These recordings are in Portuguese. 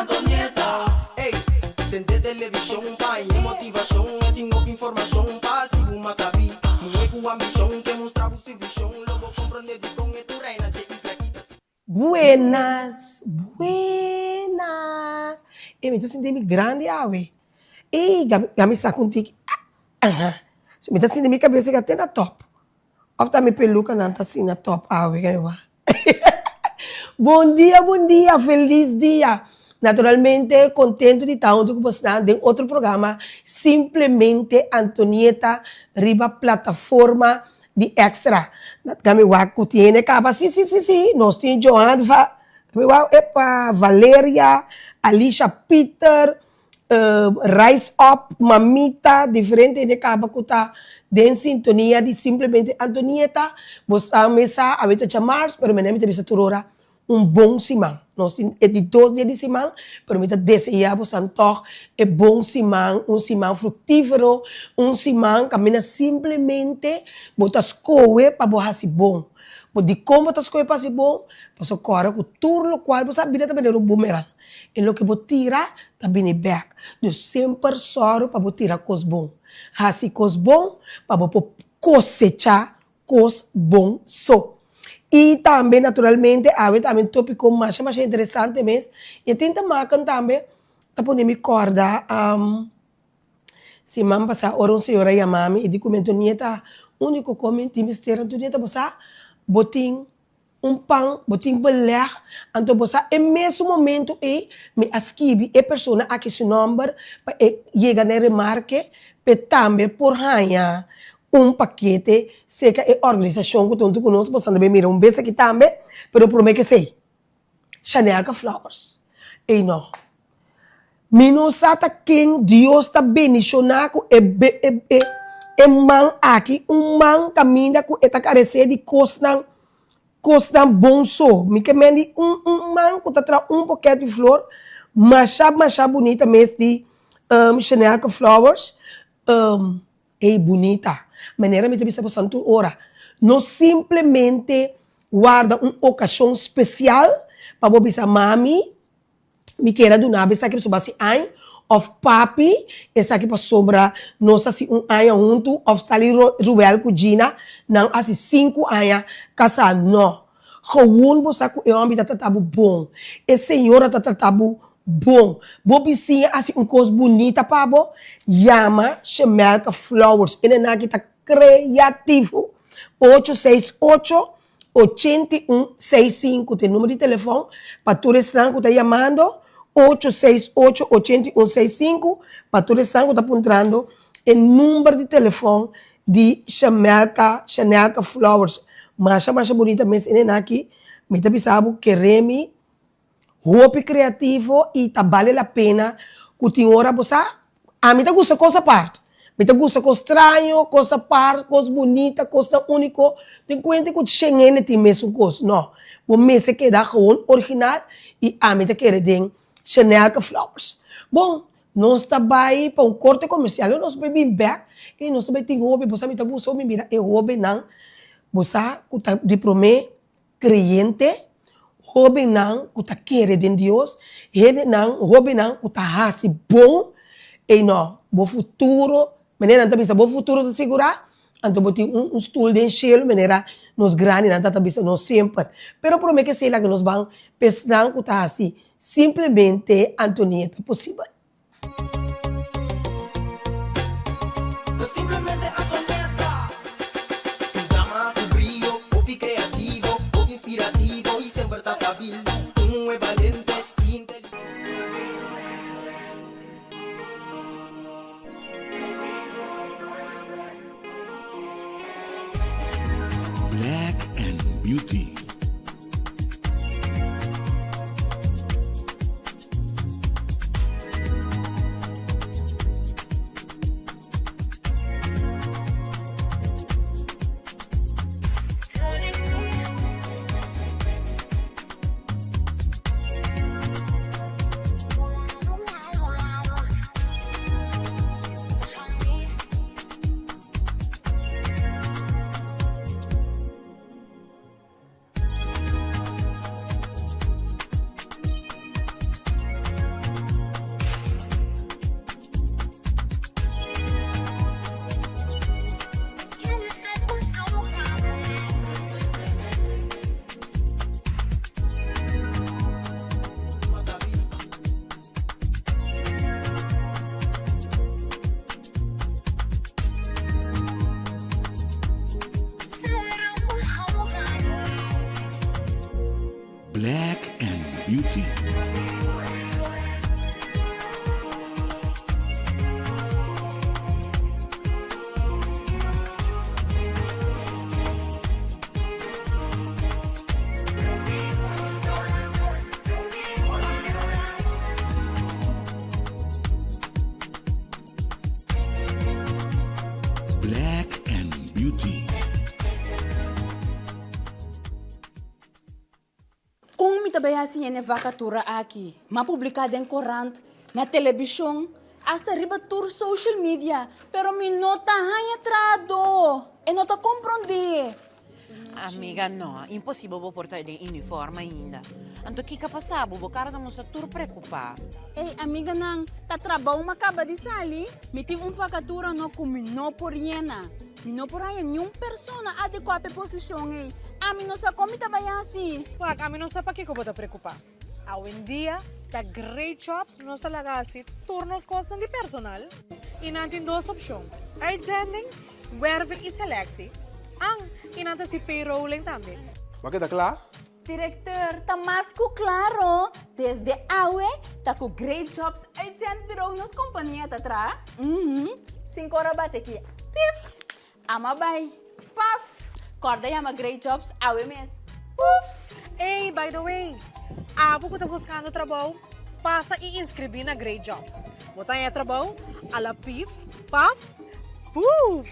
Antonieta. Ei, sente televisão, pai, é motivação. Eu tenho informação, passivo, mas sabe. Não é com ambição, que mostrar o serviço. Logo compreender de com e tu reina, che Israelita. Buenas, buenas. Eu me estou sentindo grande, awe. E gami sa contigo. Me estou sentindo minha cabeça até na top. Of tá minha peluca não tá assim na top, awe, gaiwa. Bom dia, feliz dia. Naturalmente, contente de estar junto com você em outro programa, simplesmente Antonieta, riba plataforma de extra. Kami wako tiene capa, sim, nós temos Joanva, kami wako, epa, Valeria, Alicia Peter, Rise Up, Mamita, diferente de capa que está em sintonia de simplesmente Antonieta, você a mesa, a vez de chamar, pero me nem bisa turora bom simão. Nós temos editores de simão, pero me desejamos então bom simão, simão frutífero, simão que camina simplesmente botas coe para borrar bom. De como botas coe para ser bom, para agora com tudo o qual você vira também um boomerang. E lo que você tira também back. De sempre só para você tirar coisa bom. Assim coisa bom para você cosechar coisa bom só. E também, naturalmente, há também tópico mais interessante mesmo. E tenta marcar também, tá por me corda, se mamãe passar, ora senhora e a mami, e digo, Antonieta, único comentário mistério, Antonieta, você botin pão, botin beler, então você, em mesmo momento, me escreve a pessoa aqui seu número, para chegar na remarque, para também, por ranha, paquete, sei que a organização que tu conosco, você também mira beijo aqui também, mas eu prometo que sei. Chanel Flowers. E não. Minosata quem Deus está bendicionando é man aqui, man caminha com esta carecer de costa bom só. Me que mendi man que está traz paquete de flor, mas bonita mesmo de Chanel Flowers. É bonita. Maneira me também sabe santo ora. Não simplesmente guarda ocasião especial para você mami, me queira do nada, essa aqui para base ein of papi, essa aqui para sobra nossa se ein junto of stali ruel cugina, não assim 5 anos casa não. Gewoon você com eu amiga tratado bom. E senhora tratado bom. Bobicinha assim coisa bonita para bo. Chama Chanel Flowers. Ele na aqui tá criativo. 868-8165. Tem número de telefone para tu restante que está chamando. 868-8165. Para tu restante que está apontando o número de telefone de Chanel Flowers. Mas bonita mesmo. Ele na aqui. Me está pensando que Remy hobby criativo e tá vale a pena que tem hora você a mim te gusta coisa parte me te gusta coisa estranho coisa parte coisa bonita coisa único tem conta que Schengen tem mesmo coisa não o mês se queda gewoon original e a mim te quer den Chanel Flowers bom nós tá vai para corte comercial nós bem back e nós também tem hobby você me te gusta me mira é hobby não você que tá de promet cliente hobby não que tá querer de Deus, ele não hobby não que tá assim bom e não bom futuro, maneira também bom futuro de segurar, então botar estudo de enchelo, maneira nos grandes não tá também não sempre, pero prometo que sei lá que nós vamos pensar que tá assim simplesmente Antonieta possível. Simplesmente Antonieta. Tu drama, tu brillo, hobby creativo, hobby inspirativo y siempre estás hábil. Tú es valiente y inteligente. Black and Beauty. Beauty. Kung mitabayasi yan vakatura aqui, mapublicada em corante, na televisão, hasta riba tour social media, pero mi nota hanya trado, e nota compreende. Amiga, no, impossível vou portar em uniforme ainda. Anto que passar, vou cara não se tur preocupar. Ei, amiga nang, ta trabalho macaba di sali, miting vakatura no kumi no por yena. No por aí nenhum persona adequada à posição ei. A mim não sa como mitabayasi. Wag, amin sa pa kiko bota preocupar. Awin dia, ta great jobs, nos talaga si turnos costam de personal. E nantin dos opções. Uitzending, werving e selectie. Ang inanta si payrolling também. Bakit akla? Diretor, tá mais que claro. Desde awe, tá com great jobs uitzend bureau nos companhia tá tra. 5 horas bate aqui. Pif! Ama bay. Paf! Corda yama great jobs awe mes. Puf! Hey, by the way, abo ko tá buscando trabalho, passa e inscrever na Great Jobs. Botar em trabalho, ala pif, paf, puf!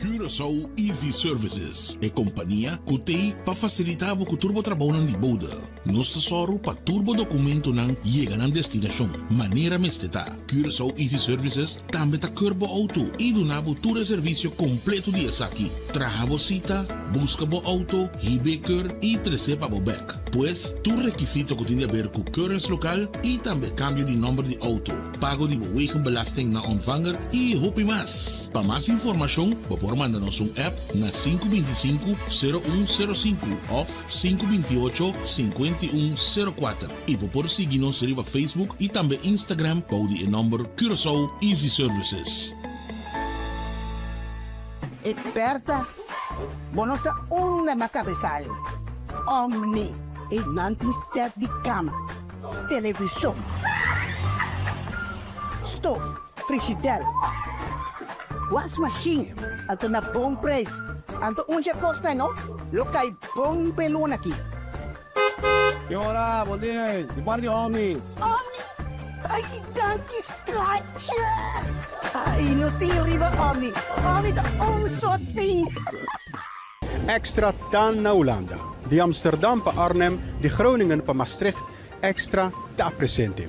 Curaçao Easy Services é companhia que tem para facilitar o turbo trabalho de boda. Nós tesoro para turbo documento não chega na destinação. Maneira mesteta. Curaçao Easy Services também está curbo auto e do nabo todo serviço completo de aqui. Traga cita, busca bo auto, hibeker e trecepa bo back. Pois, tu requisito que tem a ver com currency local e também cambio de número de auto. Pago de wegenbelasting na ontvanger e hopi mais. Para mais informação, por mandar-nos app na 525-0105 ou 528-5104 e por seguir-nos no Facebook e também Instagram para o número Curaçao Easy Services. Esperta, bonosa una macabezal. Omni, e nanti set de cama, televisão, stove, frigideira, wash machine, anto na bom preço, anto onde costa não, locai bom pelona aqui. Senhora, bom dia. Di parte Omni. Omni, ai danke scratcher. Ai, não tem riba Omni, Omni da soting. Extra TAN na Holanda. De Amsterdam para Arnhem, de Groningen para Maastricht, extra está presente.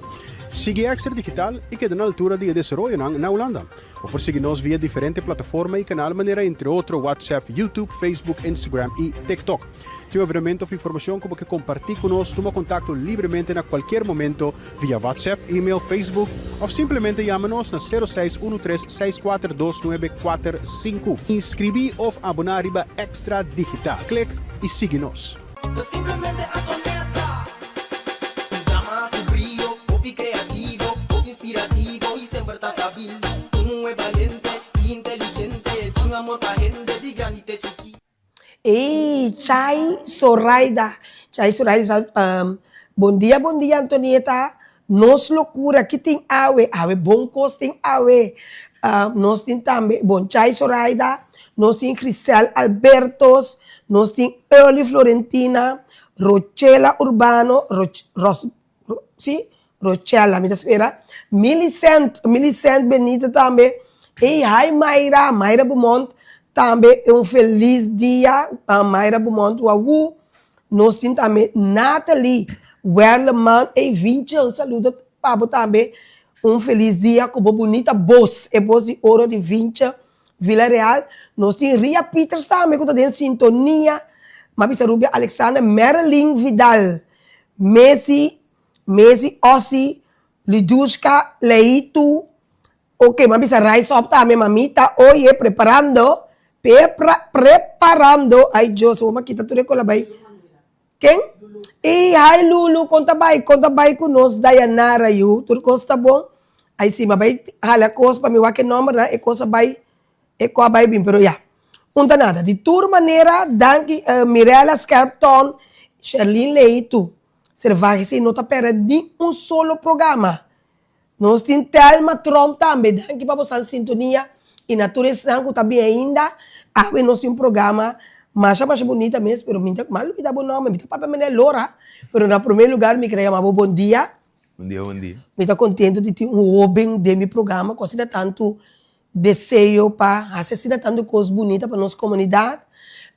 Sigue Extra Digital e que na altura de desarrollo na Holanda. O por seguir-nos via diferentes plataformas e canal maneira entre outros WhatsApp, YouTube, Facebook, Instagram e TikTok. Tiver veramente of informação como que compartilhe conosco, toma contato livremente a qualquer momento via WhatsApp, e-mail, Facebook ou simplesmente chama-nos na 0613-642-945. Inscrevi ou abonar riba Extra Digital. Clique e siga-nos. Simplemente a conecta. Llama a tu brillo, hobby creativo, hobby inspirativo y siempre está stabil. Uno es valiente y inteligente, tiene amor para gente de grande y chiquito. Ei, Chai Soraida. Bom dia, Antonieta. Nos loucura que tem awe bom costo tem awe. Nós tem também, bom, Chai Soraida. Nós tem Cristel Albertos. Nós tem Early Florentina. Rochela Urbano. Rochela, me espera. Millicent Benita também. Ei, hi Mayra Beaumont. Também feliz dia a Mayra Beaumont. Nós temos também Nathalie Werleman e 20 anos. Saluda para também. Feliz dia com a bonita Boss. E Boss de Ouro de 20, Vila Real. Nós temos Ria Peters também, que está em sintonia. Mabisa Rubia Alexandra, Marilyn Vidal. Messi Ossi, Lidushka, Leito. Ok, Mabisa Rise Up também, mamita. Hoy preparando. Ai, Diyos, makita tuloy ko labay. Quem? Hi, Lulu, conta bay ko nos Dayanara yu. Turkos ta bom. Ay, si mabay, halakos pa mi wakin number na, eko sabay, eko abay bim, pero ya. Unta nada, de tour maneira, danke, Mirella Scarpton, Sherlyn Leito. Servaje si nota pera de solo programa. Nós tem Telma Trump também, danke pa bosan sintonia. E natureza também ainda. Nós temos programa, mais bonita mesmo, pero minta mal me dá bom nome, minta papai me Lora, pero na primeiro lugar me queria chamar bom dia, Bom dia, bom dia. Me está contente de ter jovem de meu programa, que dá tanto desejo para fazer tanto coisas bonitas para nossa comunidade.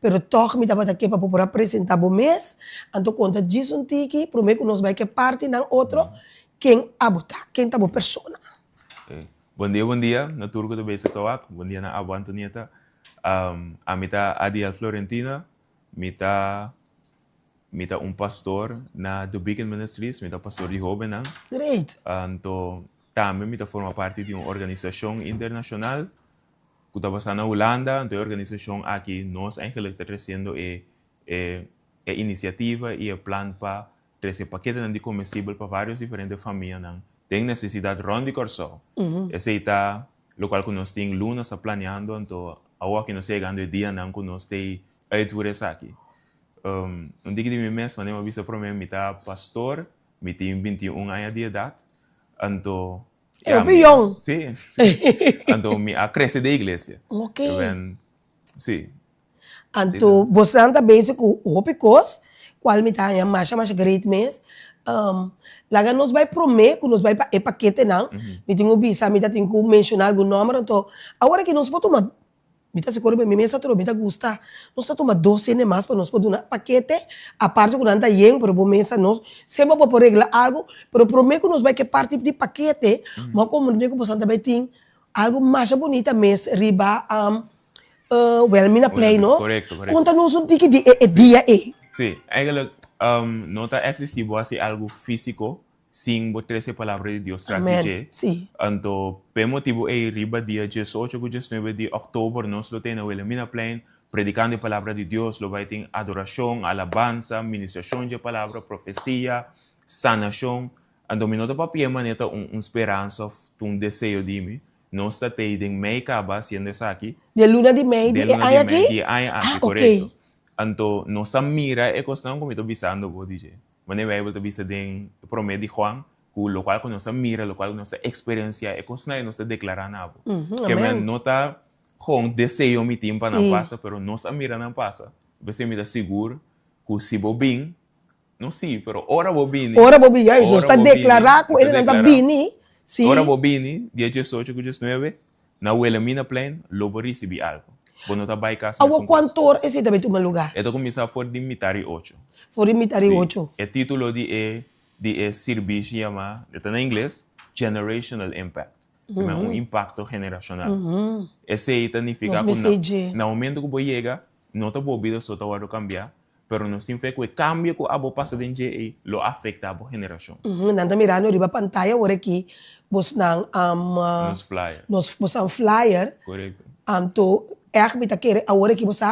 Pero toch me estava aqui para poder apresentar o mês. Então, conta disso um tiki, prometo que nós vai que parte na outro, quem abuta, quem tá boa pessoa. Okay. Bom dia. Na turco do Basic Talk. Bom dia na Abo Antonieta. A mita Adiel Florentina. Mita pastor na The Beacon Ministries. Mita pastor de jovem. Great. Então, também mita forma parte de uma organização internacional que está passando na Holanda. Então, a organização aqui, nós eigenlijk está trazendo a iniciativa e o plano para trazer paquetes de comestível para várias diferentes famílias. Tem necessidade onde corso. Esse está local que nós temos lunas planeando, então agora que nós chegando o dia não que nós tem uitvoeren aqui. Dia de mês, mas eu visa para mim, me tá pastor, me tem 21 anos de idade, então Young. Sim. Então me cresce da igreja. Ok. Sim. Então, você anda bem com o Picos, qual me tá mais great mês. Lá nós vai prometer que nós vai para paquete não. Me tenho visa, me tenho que mencionar algum número, então agora que nós podemos tomar, me tá seguro bem, me mesa me tá gusta, nós tá tomar 12 mais para nós poder paquete, a parte que não anda yen, pero bom mesa nós sempre vou por regla algo, pero prometo que nós vai que parte de paquete, mas como não que você também tem algo mais bonito mês riba mina play no. Correto. Conta-nos um tique de dia e. Sim, eigenlijk não está existindo assim algo físico sem o 13 palavras de Deus Amém. Sim. Então, por motivo é riba dia 18 e 19 de outubro nós lo temos na Mina Plain predicando a palavra de Deus, lo vai ter adoração, alabança, ministração de palavra, profecia, sanação. Então, me nota para pia maneta esperança, desejo de mim. Nós está tendo meio acaba sendo isso aqui. De luna de meio de ai aqui? De ai aqui, correto. Okay. Então, nossa mira é questão como eu estou visando o DJ. Mas eu vou visar de prometo de Juan, que o local que nossa mira, o local que nossa experiência é questão que nós está declarando. Que eu não está com desejo me tem para não passar, mas nossa mira não passa. Você me dá seguro que se vou bem, não sim, mas ora vou bem. Ora vou bem, isso está declarado que ele não está bem. Ora vou bem, dia 18 e 19, na Wilhelmina Plain, logo recebi algo. Bueno, tá vai casa. Quanto hora esse também tu lugar? Eu começar por de mitari 8. For de mitari 8. O título de serviço chama, está em inglês, Generational Impact. Que é um impacto generacional. Esse aí significa que no momento que você chega, não está bobido só para cambiar, pero no significa que o cambio que a passa dentro de lo afeta a geração. Nanda mirando riba pantalla agora aqui, você não nos flyer. Nos flyer. Correto. Então me tá querendo agora que você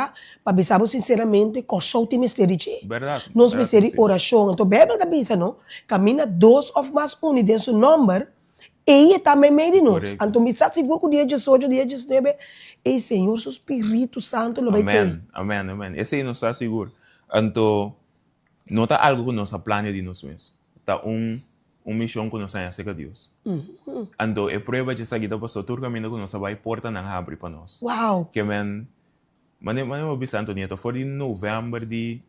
para pensar sinceramente coxou te mistério. Verdade. Nós mistério oração. Então Bíblia tá pensando, camina 2 ou mais unidos o número e também meio de nós. Então me está seguro que o dia 18, dia 19, e Senhor, seu Espírito Santo lo vai ter. Amém. Esse aí não está seguro. Então não está algo que nós plane de nós mesmos. Está missão que nós temos a Deus. Então, a prova de essa guida para o caminho que nós vai porta não abre para nós. Uau! Que mas eu vi Antonieta, foi em novembro de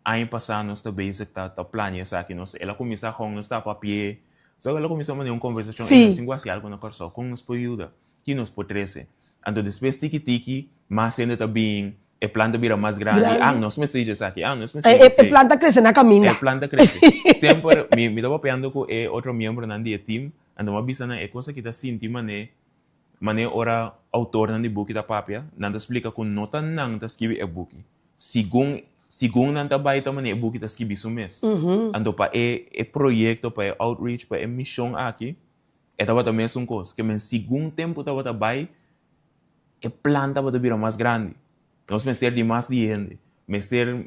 ano passado nós também está planeando isso aqui. Ela começou com nós está papel, só ela começou a fazer uma conversação assim quase algo na corso com nos pode ajudar, que nos pode trazer. Então, depois tiki mas ainda está bem. A planta vira mais grande. Nós mensagens aqui. A planta cresce na caminho. A planta cresce. Sempre, me estava pensando que é outro membro do time, então, uma vez é coisa que está sentindo, mas ora autor do book da papia, não explica que nota não está escrevendo o book. Segundo não está baita, mas o book está escrevendo isso mesmo. Então, para o projeto, para o outreach, para a missão aqui, estava também uma coisa, que no segundo tempo estava baita, a planta vai virar mais grande. Nós precisamos de mais gente, precisamos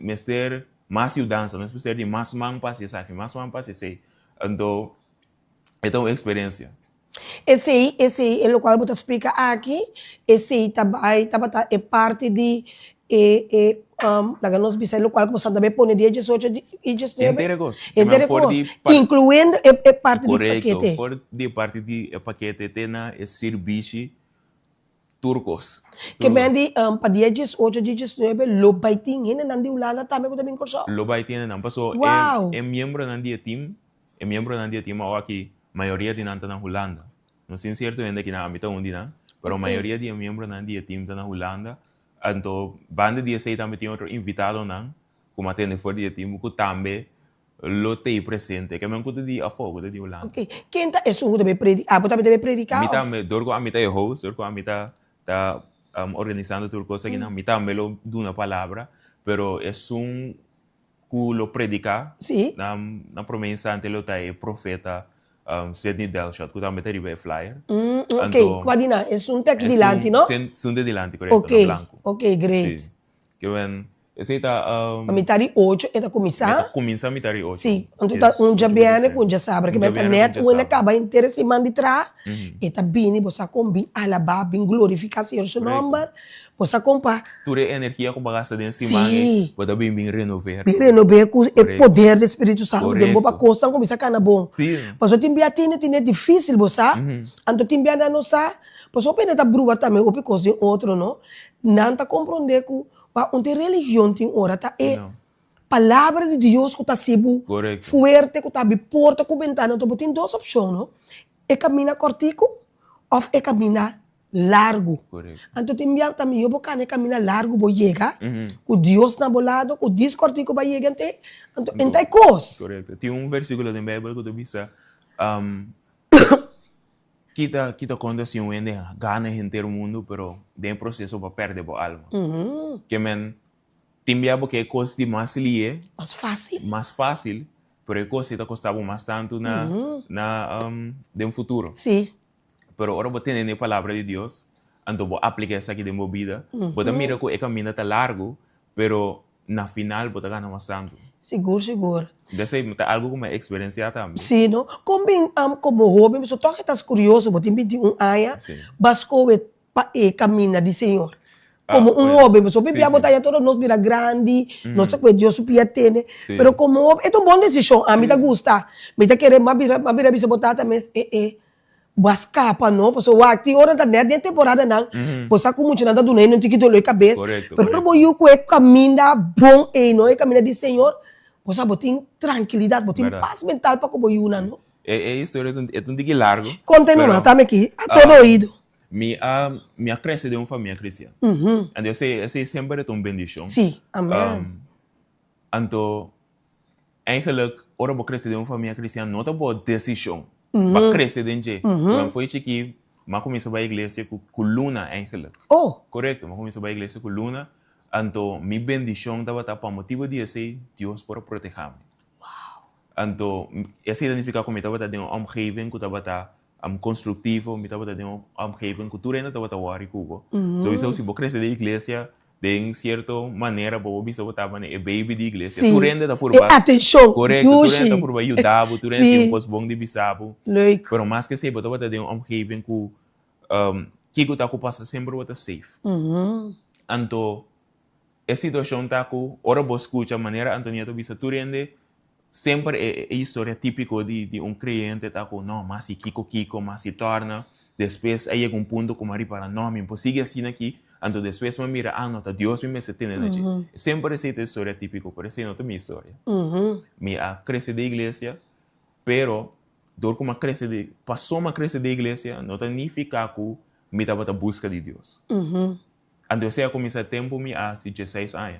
mais mudança, nós precisamos de mais manpas, Então, é uma experiência. Esse é o qual você explica aqui, esse é parte de nós precisamos o qual você também põe dia 18 e 19. Incluindo a parte do paquete. Correto, for de parte do paquete, tem o serviço turcos. Que mendi para dia 18, dia 19, lo baiting, hindi nandi ulala, tama ko também curso. Lo baiting na, paso, Wow! membro nandi team, é membro na dia time aqui, maioria de nanta na Holanda. Não sei certo ainda que na amita onde na, mas a maioria de membro na dia time na Holanda. Então, banda dia sei também tem outro invitado não, como atende fora dia time, que também lo tem presente, que mesmo que dia a fogo de Holanda. Ok. Quem tá isso também predicar? Ah, também predicar? Mita me dorgo a mita é host, dorgo a mita tá organizando tudo coisa que na mita me lo dá uma palavra, pero é que lo predica. Sim. Na promessa ante lo tá é profeta Sidney Delshot, que também tem flyer. Ok, quadina, é aqui dilante, não? Sun de dilante, correto, Ok, blanco. ok, great. Sim. Que ven, esse tá A mitad 8 é começar? começa a mitad 8. Sim, então já bem, com já sabe, que meta net, o acaba interesse mandi tra, e tá bem, você combina alaba, bem glorificar seu nome, você compra. Toda energia que bagaça dentro de mim, você bem renovar. Bem renovar com o poder do Espírito Santo, de boa coisa, como isso é bom. Sim. Mas o timbiá tem difícil, você, então timbiá não sabe, mas o pena tá brua também, o pico de outro, não, não tá compreender que onde religião tem hora tá é palavra de Deus que tá sendo forte, que tá abre porta com ventana, então tem duas opções, não? É caminhar cortico ou é caminhar largo. Então tem minha também eu vou caminhar largo, vou chegar, com Deus na bolado, com Deus cortico vai chegar até, então é coisa. Correto. Tem versículo da Bíblia que tu bisa kita condição ainda gana inteiro mundo, pero tem processo para perder a alma. Que men timbiabo que é coisa mais lie, mais fácil, pero é coisa que custava mais tanto de um futuro. Sim. Pero ora você tem a palavra de Deus, então vou aplicar isso aqui de minha vida. Você mira que o caminho está largo, pero na final você ganha mais tanto. Seguro. Dessa é algo como experiência também. Sim, não? Como hobby, mas eu estou curioso, porque tem 21 anos, basco e caminha de Senhor. Como hobby, mas eu bebia botar aí todos nós vira grande, nós que Deus supia ter, pero como hobby, é uma boa decisão, a mim tá gusta, me tá querer, mas vira bisa botar também, bascapa não, porque o aqui hora da net temporada não, você como tinha nada do nem não tem que doler cabeça, pero eu vou com o caminho bom e não é caminho de Senhor. Você tem tranquilidade, você tem paz mental para como eu não. É história é um dique largo. Conta-me, tá aqui, a todo ouído. Minha cresce de uma família cristã. Então eu sei sempre é uma bendição. Sim, amém. Então, eigenlijk, ora vou crescer de uma família cristã, não é boa decisão. Para crescer dentro. Quando foi que mas começou a igreja com Luna, eigenlijk. Oh. Correto, mas começou a igreja com Luna. Então, minha bendição estava para motivo de ser Deus para proteger-me. Então, essa identificar como estava de uma omgeving que estava construtivo, me estava de uma omgeving que tudo ainda estava worry com. So, isso se você crescer da igreja, de certa maneira, você estava na baby da igreja. Tudo ainda está por baixo. Atenção, correto, tudo ainda está por baixo, ajudava, tudo ainda tem coisa bom de bisabo. Pero mais que sei, estava de uma omgeving que está com passa sempre está safe. Então, essa situação está com, ora você escuta a maneira Antonieta bisa turende, sempre é a história típica de um cliente tá com, não, mas se Kiko, mas se torna, depois aí é um ponto como ali para, não, me sigue assim aqui, então depois me mira, não, tá Deus me se tem, né? Sempre essa história típica, por isso não tem minha história. Me a crescer da igreja, pero, dor como passou uma crescer da igreja, não significa que me estava na busca de Deus. Então, eu comecei a tempo me há 16 anos.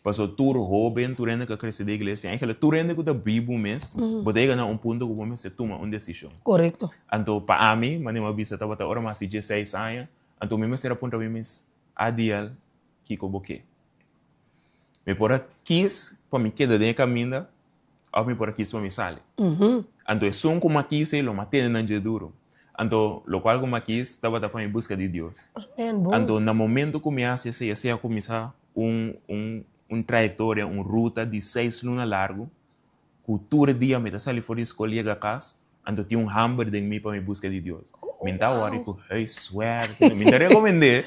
Passou tudo jovem, tudo ainda que cresce da igreja. Eigenlijk, tudo ainda que está vivo mesmo, pode chegar a ponto que você toma uma decisão. Correto. Então, para mim, mas não bisa estava agora mais 16 anos. Então, eu será ponto de mim, adial, que eu boquei. Me por quis para me quedar dentro caminho, ou me por quis para me sair. Então, som como aqui se lo matei na duro. Então, o qual como aqui estava em busca de Deus. Então, no momento que comecei a começar trajetória, uma ruta de 6 lunas largo, que todo dia me saí fora da escola e a casa, então tinha hamburger em mim para me busca de Deus. Me estava worried com swear, me recomendei,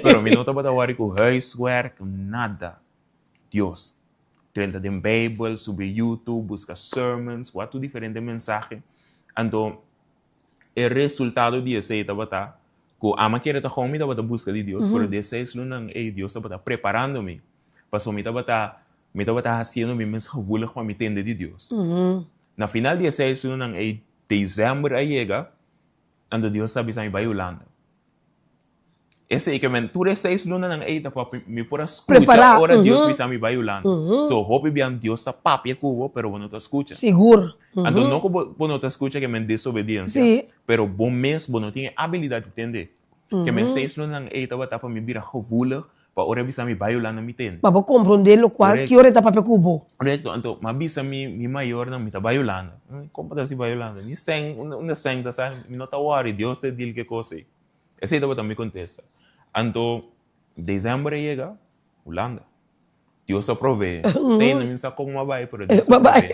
pero me não estava worried com swear, nada. Deus. Trenta de Bible, sobre YouTube, busca sermons, quatro diferentes mensagens. Então, o resultado de esse estava que a maquera está com me estava busca de Deus, pero de 6 lunas Deus estava preparando-me. Passou me estava fazendo me mais revuelo com a me tenda de Deus. Na final dia 6 nang dezembro aí chega, ando Deus sabe se vai Holanda. Esse é que men tu 6 luna nang tá para me por escuta Preparar. ora Deus me sabe vai Holanda. So hope bem Deus tá papi cubo, pero não tá escuta. Seguro. Ando não como não tá escuta que men desobediência. Sim. Pero bom mês bom não tinha habilidade de entender. Que men 6 luna nang tá para me vira gevoelig, para ora bisa me vai Holanda me ten. Para compreender lo qual que hora tá papel cubo. Correto, então, mas bisa mi maior na mi tá vai Holanda. Como tá se vai Holanda? Ni seng, una seng tá sa, mi não tá worry, Deus te dil que coisa. Esse aí também contesta. Então, dezembro chega, Holanda. Deus só provê. Tem na minha como uma vai, pero Deus só provê.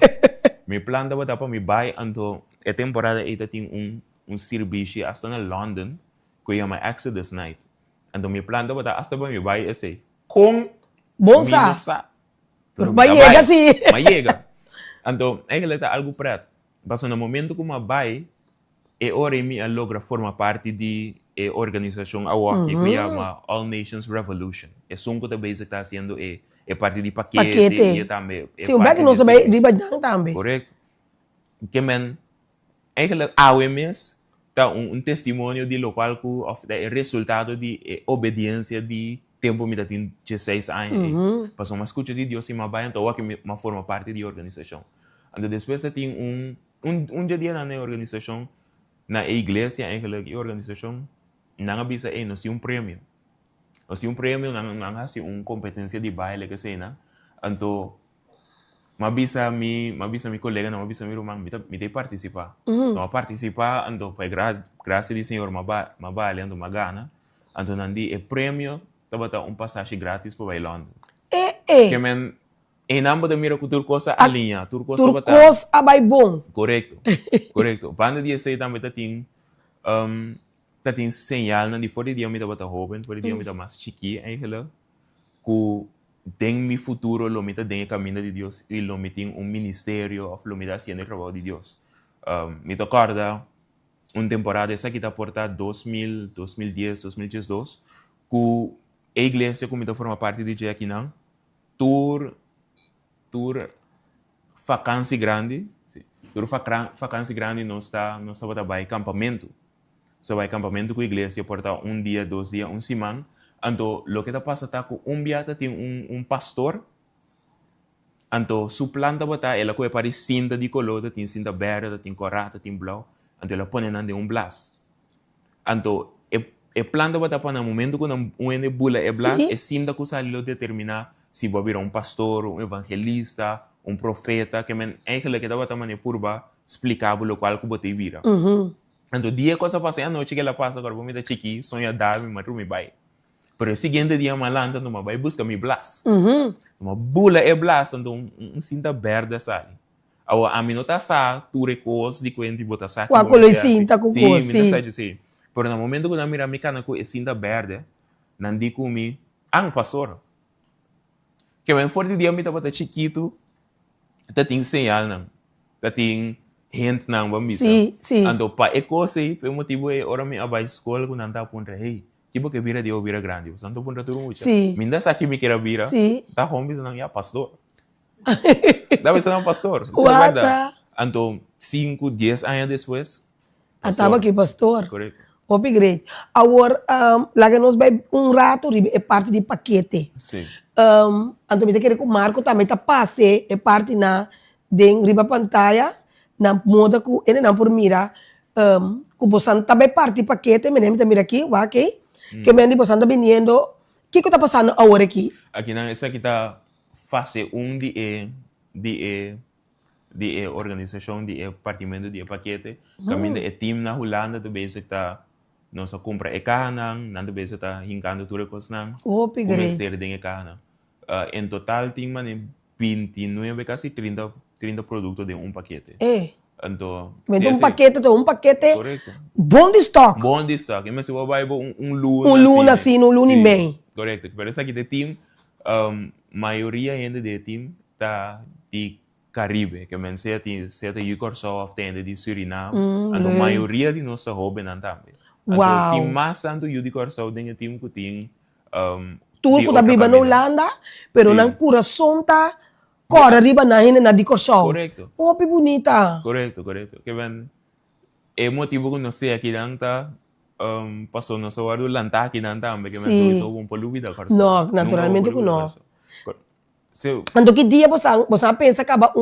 Mi plan da para mi vai, então, a temporada aí tem serviço hasta na London, que chama Exodus Night. Então, mi plan da hasta para mi vai esse. Com Bom sa. Pero vai chega sim. Mas chega. Então, é tá algo prato. Mas no momento que uma vai, é hora mi a logra formar parte de organização awaki que chama All Nations Revolution. É sonco também que está sendo parte de paquete e também. Sim, o back não sabe de badang também. Correto. Que men, eigenlijk AWMS tá testemunho de local que é resultado de obediência de tempo me tem 16 anos. Passou uma escuta de Deus e uma baia, então que me forma parte de organização. Então depois tem dia na organização, na igreja, eigenlijk a organização, não bisa não se prêmio. Não se prêmio, não se competência de baile que sei, né? Então, mabisa mi colega, não mabisa mi irmão, me tem participar. Então, participar, então, foi graças do Senhor, mabale, então, magana. Então, nandi é prêmio, tabata passagem grátis para bailando. Que men, em nome da mira cultura coisa a linha, turcos abai bom. Correto. Banda dia sei também tem señal na de fora dia me tá jovem, fora dia me tá mais chiqui, eigenlijk, que tem mi futuro lo me tá tem caminho de Deus e lo me tem ministério of lo me tá haciendo trabalho de Deus. Me acorda temporada essa que tá porta 2010, 2012, que a igreja que me tá forma parte de aqui não, tour vacância grande, tour vacância grande não está para vai campamento. So vai campamento com a igreja porta dia, 2 dias, semana. Então, o que está passando é que dia tem pastor. Então, sua planta bota, ela que para cinta de color, tem cinta verde, tem corata, tem blau. Então, ela põe de blas. Então, a planta bota para no momento que bula é blas, é cinta que saliu determinar se vai virar pastor, evangelista, profeta, que eigenlijk que bota maneira purba explicável o qual que bota vira. Então, dia coisa passa a noite que ela passa agora, vou me dar chiqui, sonha dar, mas me vai. Pero o seguinte dia, malanda, não vai buscar me blas. Uma bula é blas, então cinta verde sai. A mim não tá sa, tu recos de quando botar sa. Com a color cinta com cor, sim. Sim. Pero no momento que eu mira mecânica com cinta verde, não digo me, pastor. Que vem fora de dia me tá bota chiquito, tá tem señal não, tá tem gente não vai missa. Sim. Então, para coisa aí, pelo motivo é hora me abai escola quando anda ponta, hey, tipo que vira Deus vira grande, você não ponta tudo muito. Sim. Minda sabe que me quer vira, tá home não é pastor. Deve ser um pastor. Então, 5, 10 anos depois. Estava aqui pastor. Correto. Upgrade. Agora, lá que nós vai rato é parte de paquete. Sim. Então, me querer que o Marco também tá passe é parte na de riba pantalla. Na moda que ele não por mira que você também parte paquete me lembra mira aqui ok que me ande você anda vindo que está passando agora aqui não essa aqui tá fase 1 de organização de partimento de paquete caminho é time na Holanda também está nossa compra cana não também está hincando tudo coisas não upgrade de cana em total tem 29 quase 30 produtos de paquete. Então, paquete, correto. Bom de estoque. Mas se você vai luna assim, luna bem. Correto. Pero essa aqui de time, maioria ainda de time tá de Caribe, que men se tem Corsoft ainda de Suriname. Então, maioria de nossa hobby não também. Então, tem mais tanto de Corsoft tem time que tem turco da biba na Holanda, pero nang coração tá Cora riba na hina na decoração. Correcto. Popi bonita. Correcto. Que ben, é motivo que não sei aqui nanta, passou nosso guardo lanta aqui nanta, ambe que Sim. men sou um polubida carso. Não, naturalmente que não. Se Então que dia você pensa que acaba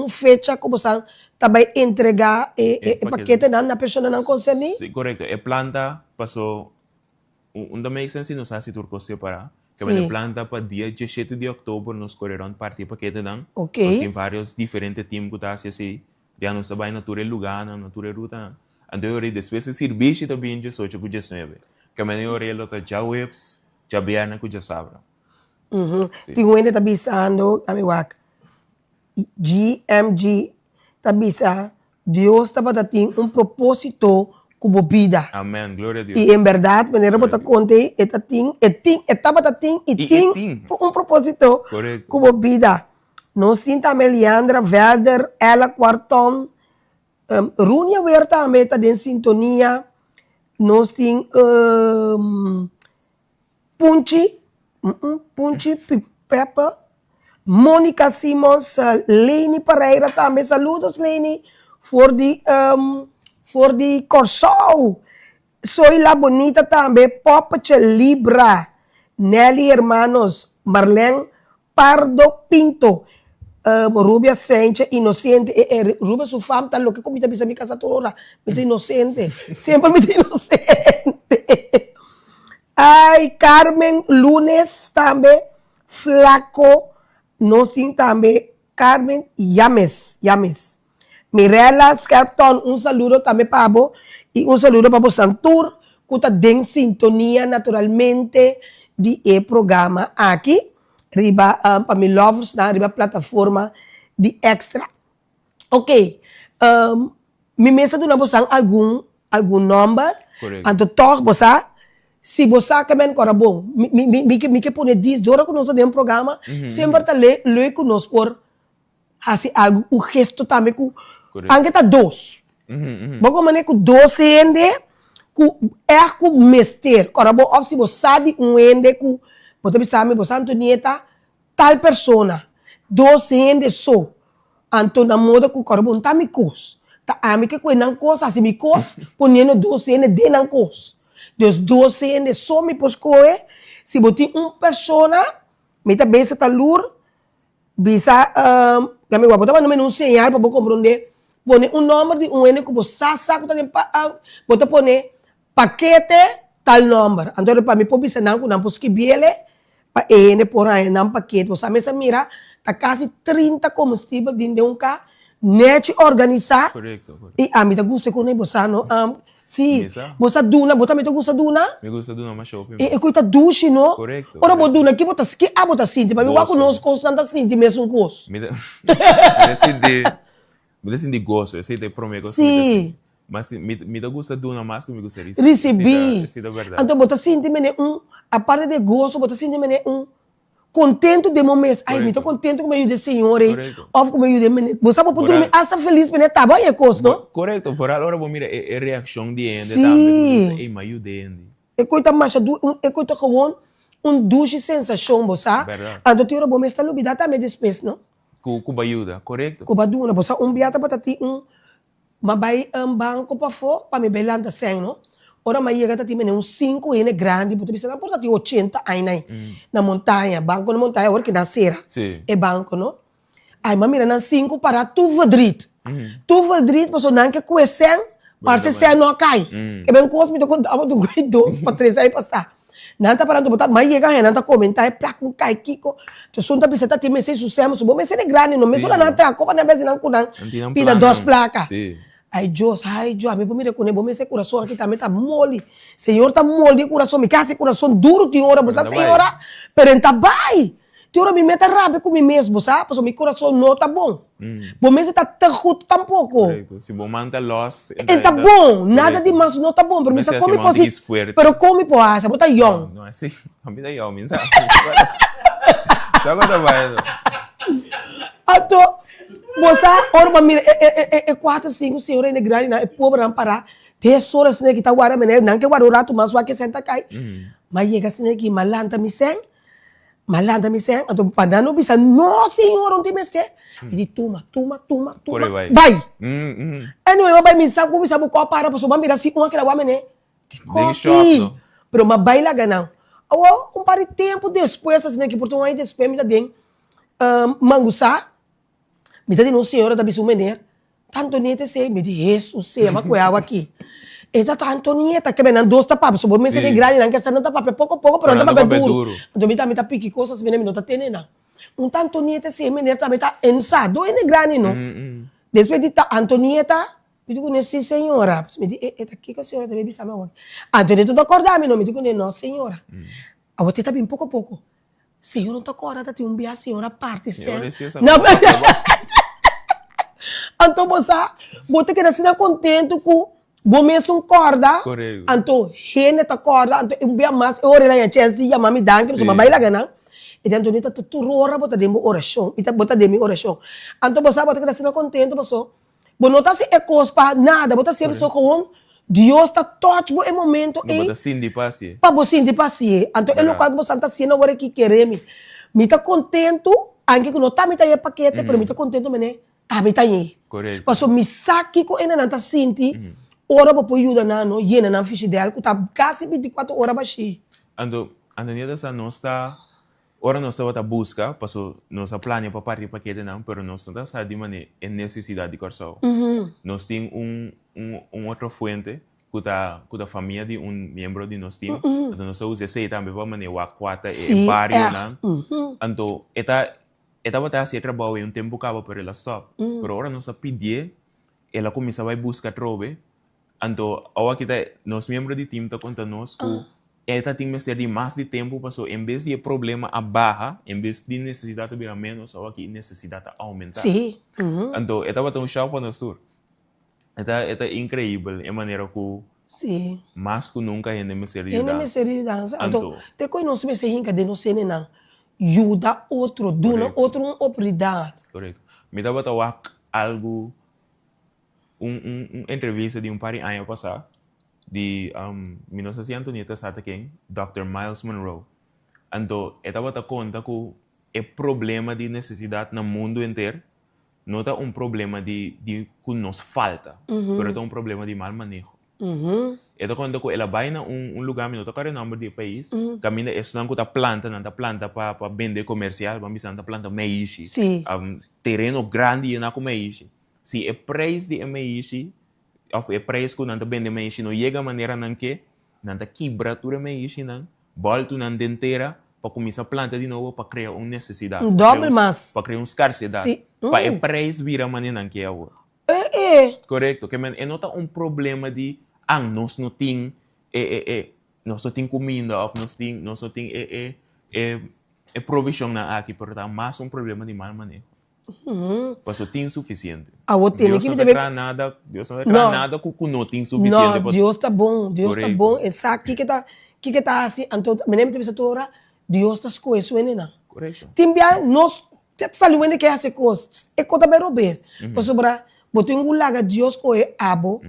fecha que você também entregar paquete na pessoa não consegue? sim, correcto. É planta passou make sense não sei se turco separar. Que Sim. a planta para dia 17 de outubro nos correrão partir paquete dan. Ok. Tem vários diferentes times que tá assim, já não sabe natura lugar, natura ruta. Então eu depois se serviço também já só tipo 19. Que a eu relo tá já webs, já biana que já sabra. Sim. Tem um tá bisando, amigo, GMG tá bisando, Deus tá batendo propósito com vida. Amém, glória a Deus. E em verdade, maneira bota conte, tem propósito Correcto. com vida. Nós temos também Leandra Velder, ela Quarton, Runia Verta também tá em sintonia. Nós temos Punchi Pepper, Mônica Simons, Leni Pereira também. Saludos, Leni, for the Corsol. Soy la bonita também. Popache Libra, Nelly Hermanos, Marlene Pardo Pinto, Rubia Sánchez, Inocente. Rubia su fam, tal lo que comita bisa mi casa toda hora. Me inocente. Siempre me inocente. Ay, Carmen Lunes também. Flaco. Nós também. Carmen Yames. Mirella Scarton, saludo também para vos. E saludo para vos Santur, que está em sintonia naturalmente de programa aqui. Riba, para me lovers, na riba plataforma de Extra. Ok. Me mesa do na vos algum number. Correcto. Anto toch você, se você quer cora bom, me que pone 10 horas que nós temos programa, sempre tá le que nós por assim algo, o gesto também com anche tá dois. Bom mané com dois ende, com com mester, cora bom, ou se você sabe ende com, você sabe você Antonieta tal persona, dois ende só, anto na moda com cora bom tá me cos. Ta ami que não coisa assim me cos, ponendo dois ende de não cos. Dos 12 anos só me poscoe, se botar persona, me tá bem tá lur, bisa, kami guapo, tama naman sinal para compreender, pone número de ano que você sabe que bota pone paquete tal número, então para mim pode bisa não poski biele, para por aí não paquete, você me mira, tá quase 30 combustível dentro de carro, net organizar, Correcto. e a mim tá gosto com você não, sim, você duna, você me gusta duna? Me gusta duna mais shopping. E coita dushi, no? Correcto. Ora, bo duna, que botas que bota sinti, para mim Gosto. conosco constante sinti mesmo um curso. Me decidi gosto, eu sei de prometo. Sim. Mas me gusta duna mais que me gusta Recebi. Sim, da verdade. Então bota sinti mene a parte de gosto, bota sinti mene contento de momento. Ai, me tô contente com o meio de senhor, ou com o meio de mene. Você pode dormir hasta feliz mene, tá bom, é coisa, não? Correto, por agora vou mirar a reação de ende, Sim. também, me ajuda ende. E coita marcha, e coita gewoon, duche sensação, você. Verdade. Então, tira bom, mas tá lubida também depois, não? Cuba ajuda, correto? Kuba duna, você biata para ti mabai banco para fora, para me belanda sem, não? Ora, mas chega tati mene 5 ene grande, porque bisa na porta ti 80 ai nai. Na montanha, banco na montanha, ora que na sera. Sim. É banco, não? Ai, mas mira na 5 para tu vadrit. Tu vadrit, mas não que conhecem, para se não cai. Que bem coisa me tô contando, tu coi 2 para 3 aí passar. Nanta para tu botar, mas chega nanta comentar, é para com cai kiko. Tu sunta bisa tati me sei sucesso, bom, mas é grande, não? Mas ora nanta, copa na vez não kunang. Pida 2 placas. Sim. Ai, Deus, a mim mira com bom esse coração aqui também tá mole. Senhor tá mole de coração, me casa coração duro de hora, você senhora, perenta vai. De hora me meta rápido com mim mesmo, sabe? Porque meu coração não tá bom. Bom, mas tá terruto tampouco. Correto. Se bom manta loss, Tá bom, nada demais não tá bom, pero Mas misa se come assim, posi. fuerte. Pero come po asa, bota young. Não é assim, a vida é homem, sabe? Só quando vai. Ato, você, ora, mira, 4, 5 senhora é grande, é pobre, não parar. 10 horas que tá guarda, não que guarda o rato, mas o que senta cai. Mas chega assim que malanta me sem. Malanda me sei, então pandano bisa, no senhor, onde me sei? Ele toma. Por aí vai. Vai. Uhum. Vai me sabe, bisa buko para, paso mambira si uma que la né? Bem choque, não? Pero ma baila ganão. Um par de tempo depois, assim, que por um ano depois, me dá den mangusa, me dá den um senhora da bisu mener, tanto nieta sei, me diz, Jesus, sei, mas qual é aqui? Eta tanto nieta, que vem dois tapados, so me sei grande, não quer saber não tapar pouco, pero não tapar duro. Então me tá pique coisas, me não tá tendo não. Tanto nieta sei, me neta me tá ensado, é grande não. Depois de tá Antonieta, me digo nesse senhora, me diz, eta aqui que a senhora também bisa mal. Antonieta tu acordar me não, me digo não senhora. A outra tá bem pouco a pouco. Senhora não tá acordada, tem bia senhora parte sempre. Não. Então você, bota que assim contento com bom mesmo corda, então rene tá corda, então um dia mais eu orei lá em chest e a mami danke, porque mamãe lá ganha. E então Antonieta tu rora bota demo oração, e tá bota demo oração. Então você bota que assim contento, você, bom não tá se ecospa nada, bota sempre só com Deus tá touch bo momento e bota sim de passe. Pa sim de passe. Então é local que você tá sendo agora que querer me tá contento, anche que não tá me tá aí paquete, pero me tá contento me tá me tá aí. Correto. Passo me saque com ena não tá senti. Ora para ajuda na no yena na ficha dela que tá quase 24 horas baixi. Ando nieta sa não está ora não está busca, passo não está plano para partir paquete não, pero não está sa de maneira é necessidade de corso. Nós tem outra fonte que a família de membro de nós tem, então nós usa sei também para maneira quatro e barrio não. Então eta bota se trabalho um tempo acaba para ela stop. Pero ora nós pedir ela começa a buscar trobe. Então, agora que nós membros do time tá contando nós que ela tem que ser de mais de tempo, passou em vez de problema a barra, em vez de necessidade de virar menos, agora que necessidade aumentar. Sim. Então, ela bota chave para nós sur. É incrível a maneira que sim. Mais que nunca é necessário dança. É necessário dança. Então, te conheço me se hinca de não ser nem ajuda outro, duna outro uma oportunidade. Correto. Me dá bota algo entrevista de par de anos passado de Minos Antonieta sabe quem? Dr. Miles Monroe. Então, ele estava conta que o problema de necessidade no mundo inteiro não é problema de que nos falta, mas é problema de mal manejo. Ele conta que ela vai em lugar, não toca o nome do país, caminha estudando que planta para vender comercial, vamos dizer, planta meixe, terreno grande e não com meixe. Se o preço de meixe, ou o preço que não vende meixe, não chega a maneira que não quebra tudo meixe, não volta na inteira para começar a plantar de novo para criar uma necessidade. Doble mais. Para criar uma escassez. Para o preço virar a maneira que é agora. Correto. Que não é problema de nós não temos comida, ou nós não temos provisão aqui, portanto, mais problema de mal manejo. Mas eu tenho suficiente. Deus não declara nada que não tem suficiente. Não, Deus está bom. Deus está bom. É sabe que está assim. Então, me lembro de essa Deus está escolhendo, não. Correto. Também, nós, você sabe o que é essa coisa? É coisa bem robês. Por sobre, botou em um lago, Deus escolhe abo.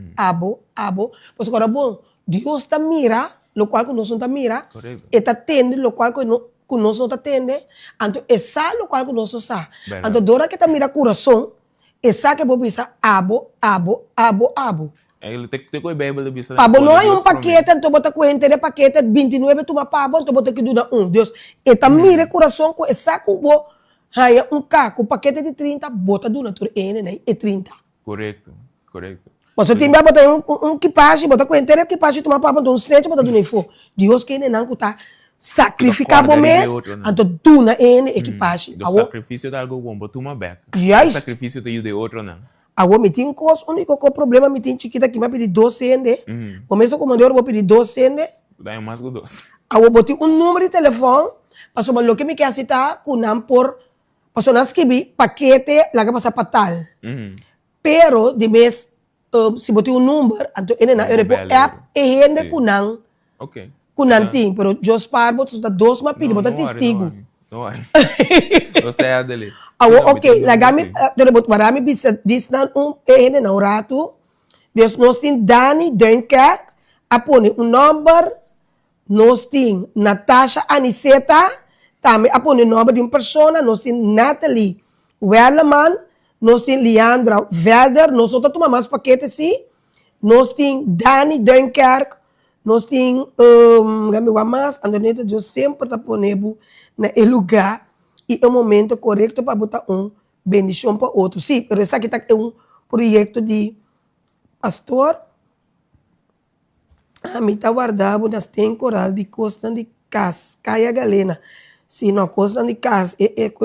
Por sobre, bom, Deus está mira, o qual que nós não está mira. Correto. E está tendo, o qual que nós não está tendo. Então, essa é o qual que nós não sabe. Então, dora que está mira coração, essa que vou pensar abo. Ele tem que Bíblia bisa. Pabo não é paquete, então bota corrente de paquete 29 toma pabo, então bota que dura Deus. E tá mira coração com essa com bo, aí com paquete de 30, bota dura tur né? E 30. Correto. Você tem que botar equipagem, bota corrente de equipagem toma pabo, então stretch bota dura info. Deus que não tá sacrificar bom mês, então duna equipagem. O sacrifício é algo bom, bota uma beca. O sacrifício tem de outro não. Agora, me tem coisa, o único problema, me tem chiquita que vai pedir 12 ende. Começa a comandar, eu vou pedir 12 ende. Dá mais que 12. Agora, botei número de telefone, para o que me quer citar, com não por, para não escrever paquete, lá que passa para tal. Pero, de mês, se botei número, então, ele não, eu repor app, e ende com não. Ok. Com não tem, pero, Jos Parbo, você dá 12 mas pedi, bota testigo. Não vai. Gostei dele. Ok, lagami, marami diz na na rato. Nós tem Dani Dunkerque, apone número, nós tem Natasha Aniceta, também a pôr o nome de uma pessoa, nós temos Natalie Welleman, nós temos Leandra Velder, nós só tomamos mais paquetes, sim. Nós temos Dani Dunkerque, nós temos, mais, Andoneta, eu sempre está pondo no lugar e é o momento correto para botar bendição para outro. Sim, mas esse aqui é um projeto de pastor. A mim está guardado nas tem coral de Costa de Cas, Caia Galena. Se não Costa de Cas,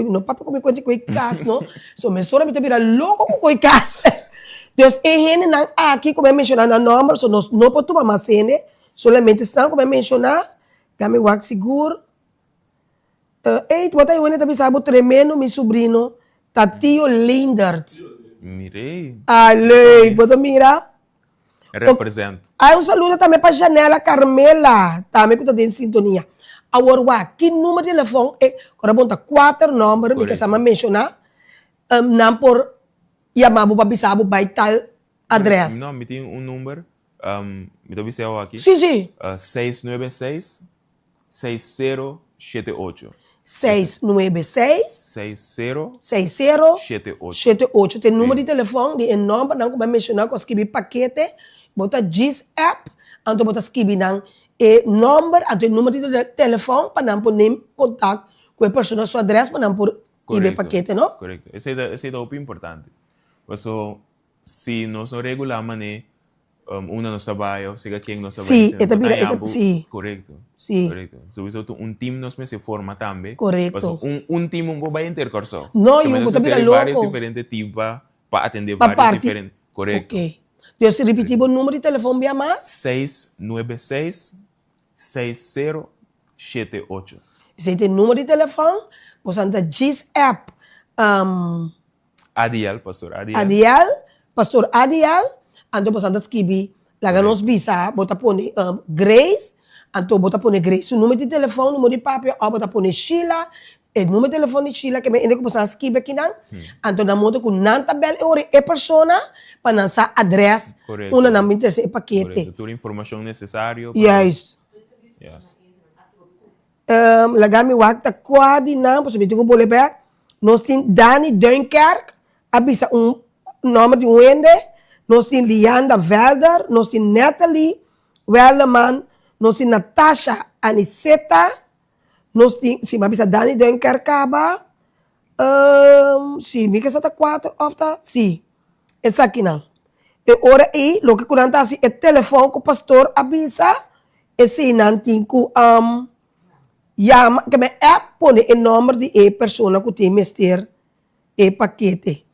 não papo comigo com Cas, não. So me sora me te vira louco com Cas. Deus é gente não aqui como é mencionar na nome, so nós não podemos tomar mais cena, solamente estão como é mencionar, game wax seguro. Bota aí também sabe tremendo meu sobrinho, Tatio Lindert. Mirei. Ale, bota mira. Represento. Aí um saludo também para Janela Carmela, também que está em sintonia. Agora, que número de telefone é? Agora, bota 4 números, que você mencionar, não por chamar para avisar para tal adresse. Não, me tem número, me dá visão aqui. Sim, sim. 696-6078. 696-6078. Tem número de telefone, de nome, não vai mencionar com escrever paquete, bota GIS app, então bota escrever não e número, até número de telefone para não poder contato com a pessoa sua adresse para não por ir paquete, não? Correto. Esse é o importante. Então, se nós não regulamos, uma não trabalha, se quem não trabalha, sim, correto. Sim. Correto. So, time nós se forma também. Correto. Time não vai intercursão. Não, eu vou ter vários diferentes tipos para atender vários diferentes. Correto. Ok. Deus se repetir o número de telefone bem mais? 696-6078. Esse tem número de telefone, você anda GIS app. Adiel, pastor Adiel. Adiel, pastor Adiel, então você anda escrever, lá nos visa, bota pone Grace, então bota pone Grace, o número de telefone, o número de papel, bota pone Sheila, o número de telefone de Sheila, que me ainda que você escreve aqui não, então na moto com não tabela é pessoa para lançar adresse, uma não me interessa paquete. Toda a informação necessária. Yes. Lagami wakta quadi não, você vê que boleh back. Nós temos Dani Dunkerque, avisa nome de Wende. Nós temos Leandra Velder, nós temos Natalie Welleman, nós temos Natasha Aniceta, nós temos, sim, avisa Dani Dunkerque acaba. Sim, me que está 4 ofta, sim. Essa aqui não. E ora aí, lo que curanta assim, é telefone que o pastor avisa, esse não tem que que me app põe o nome de a pessoa que tem mestre e paquete.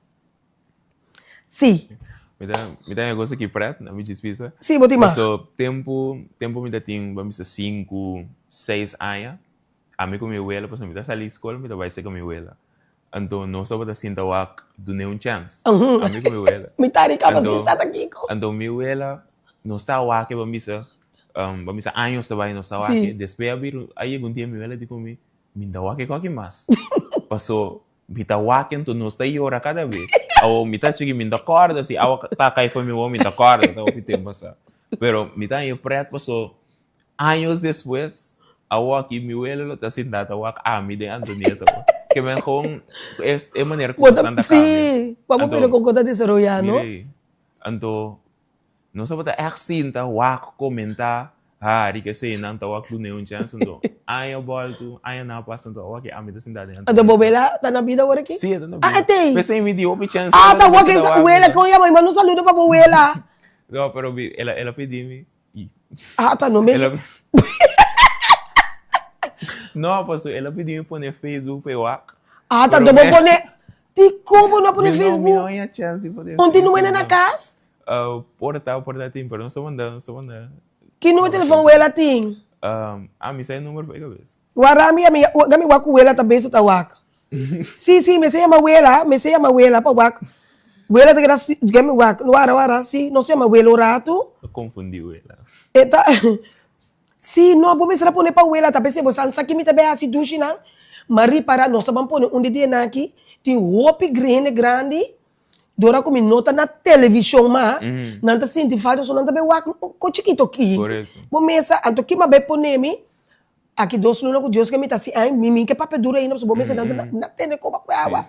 Sim. Me dá um negócio aqui preto, não me despisa. Sim, vou te mandar. So, tempo me dá vamos dizer 5, 6 anos. A mim com minha abuela, porque me dá sair da escola, me dá vai ser com minha abuela. Então, não só para sentar o ac, do nenhum chance. A mim com minha abuela. Me tá rica, você está aqui. Então, minha abuela, não está o ac, vamos dizer anos trabalhando no Sawake, depois aí algum dia minha abuela disse comigo, me dá o ac com aqui mais. Passou, me dá o ac, então não está aí hora cada vez. Ou me tá chegando, me dá corda, se a tá caindo foi meu homem, me dá corda, então o que tem passar. Pero me tá aí preto, passou anos depois, a aqui minha abuela está sentada, a me deu Antonieta. Que me com é maneira como está andando. Sim, vamos ver com conta de Seroiano. Então, não só para assim, tá, comentar, que sei não tá do nenhum chance, então, aí eu volto, aí não passa, então, ok, a minha cidade. Então, Bobela, tá na vida agora aqui? Sim, tá na vida. Tem? Pensei em me deu chance. Tá, ok, Bobela, com ela, mas não saluda para Bobela. Não, pero ela pediu-me. Tá no meio. Não, pastor, ela pediu-me pôr no Facebook, para eu tá, então vou pôr. Como não pôr no Facebook? Não tinha chance de poder. Onde não é na casa? Porta tem, pero não estou mandando. Que número de telefone ela tem? Me sai o número para a cabeça. Guarami, gami waku ela também só tá waka. Sim, me chama ela para waka. Ela te grasa, gami waka, wara, sim, não se chama ela o rato. Eu confundi ela. Eta, sim, não, vou me será pôr para ela, tá pensando, você sabe que me também assim duche não? Mas para nós vamos pôr um dia aqui, tem roupa grande. Dora como nota na televisão, mas não está sentindo falta, só não está bem com chiquito aqui. Correto. Bom, mesa, então que mais bem pôr nele, aqui 2 lunas com Deus que me tá assim, ai, mim que papel dura ainda, vou me ensinar na tenda como a água.